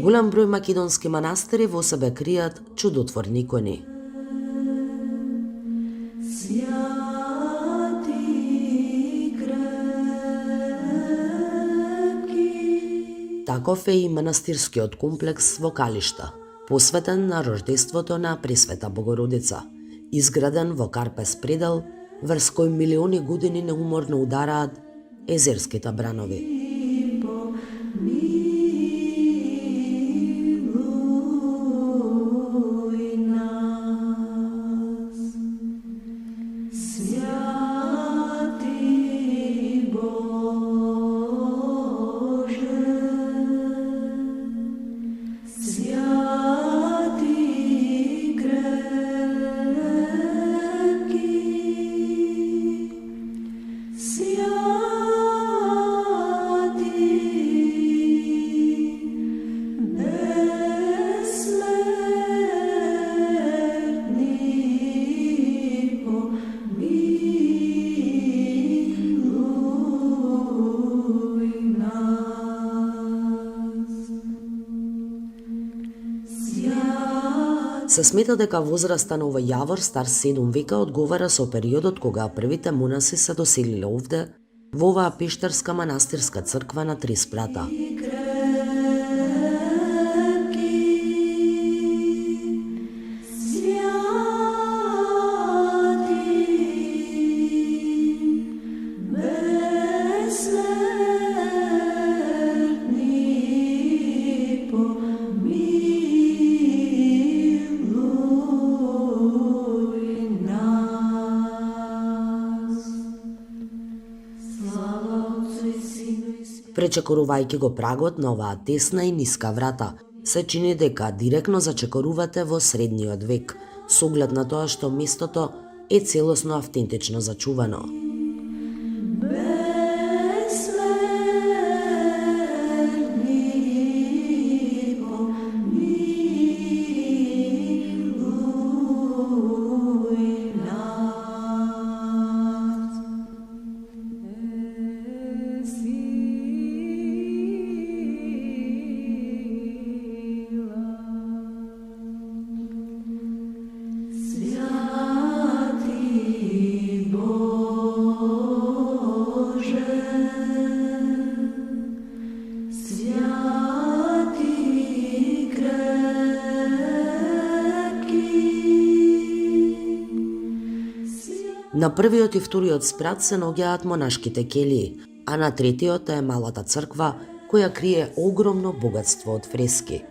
A: Голем број македонски манастири во себе кријат чудотворни икони. Таков е и манастирскиот комплекс во Калишта, посветен на рождеството на Пресвета Богородица, изграден во Карпес предел, врз кој милиони години неуморно удараат езерските бранови. Се смета дека возраста на овој јавор стар 7 века одговара со периодот кога првите монаси се доселиле овде, во оваа пештерска манастирска црква на Три спрата. Пречекорувајќи го прагот на оваа тесна и ниска врата, се чини дека директно зачекорувате во средниот век, со оглед на тоа што местото е целосно автентично зачувано. На првиот и вториот спрат се наоѓаат монашките келии, а на третиот е малата црква која крие огромно богатство од фрески.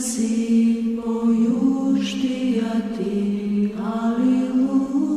B: Si pojuštijati, Aliluja.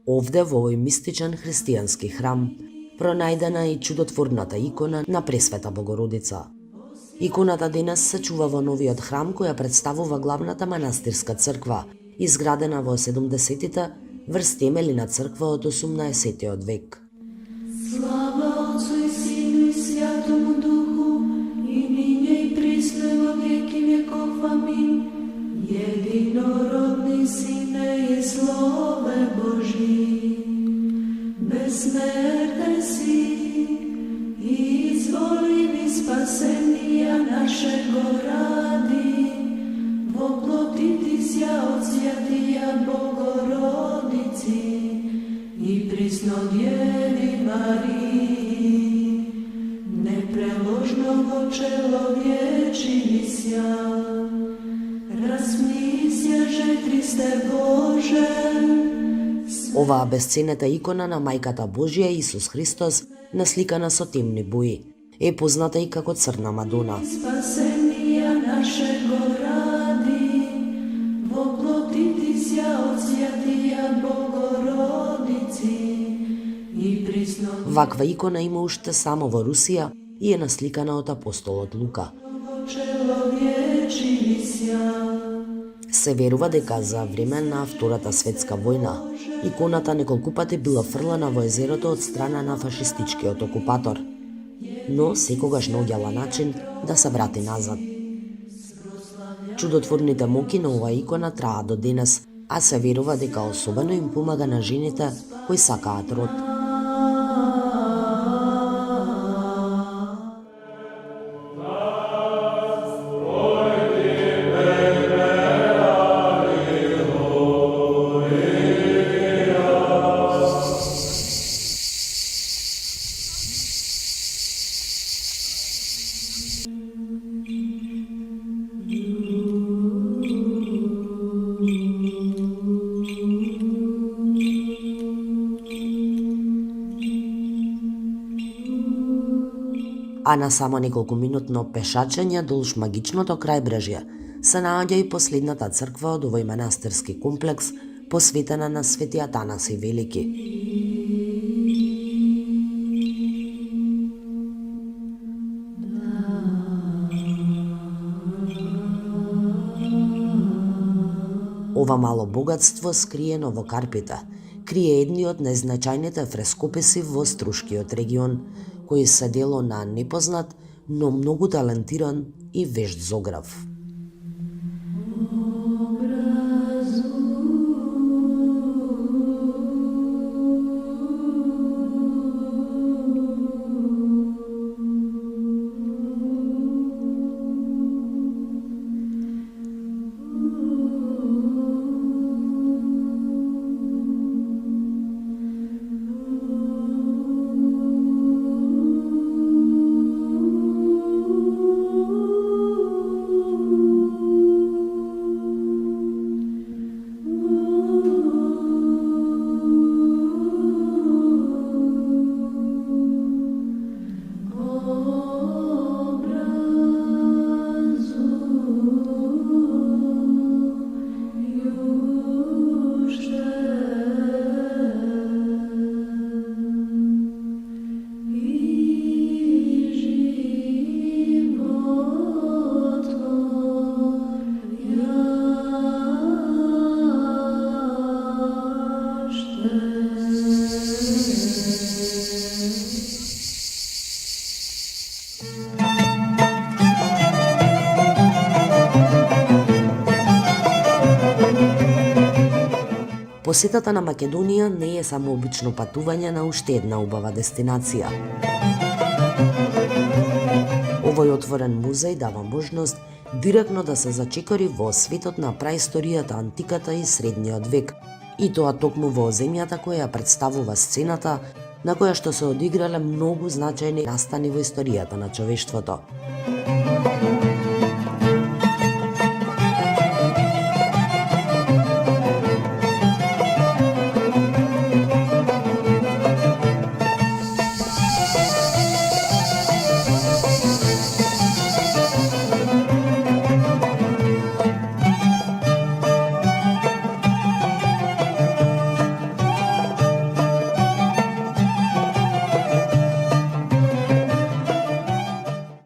A: Овде во овој мистичен христијански храм пронајдена е и чудотворната икона на Пресвета Богородица. Иконата денес се чува во новиот храм која представува главната манастирска црква, изградена во 70-тите врз темели на црква од 18 век.
B: Слава Отцу и Сину и Святому Духу, и ниње и присно во веки веков. Амин. Единородни Сине и Слове Божи, безсмертен си и изволиви спасенија нашего ради, воплотити ся од Святија Богородици и присно Деви Марии, непреложно во человечини ся. Размисляше, Христе Боже.
A: Оваа бесценета икона на Мајката Божија Исус Христос, насликана со темни бои, е позната и како црна Мадона.
B: Спасенија нашего ради, воплотити ся од Святија Богородици и присно.
A: Ваква икона има уште само во Русија и е насликана од апостолот Лука. Се верува дека за време на Втората светска војна иконата неколку пати била фрлана во езерото од страна на фашистичкиот окупатор, но секогаш наоѓала начин да се врати назад. Чудотворните моки на оваа икона траат до денес, а се верува дека особено им помага на жените кои сакаат род. А на само неколку минутно пешачење долж магичното крајбрежје се наоѓа и последната црква од овој манастирски комплекс, посветена на Свети Атанаси Велики. Ова мало богатство скриено во Карпите крие едни од најзначајните фрескописи во Струшкиот регион, кои се дело на непознат, но многу талентиран и вешт зограф. Посетата на Македонија не е само обично патување на уште една убава дестинација. Овој отворен музеј дава можност директно да се зачекори во светот на праисторијата, антиката и средниот век, и тоа токму во земјата која представува сцената на која што се одиграле многу значајни настани во историјата на човештвото.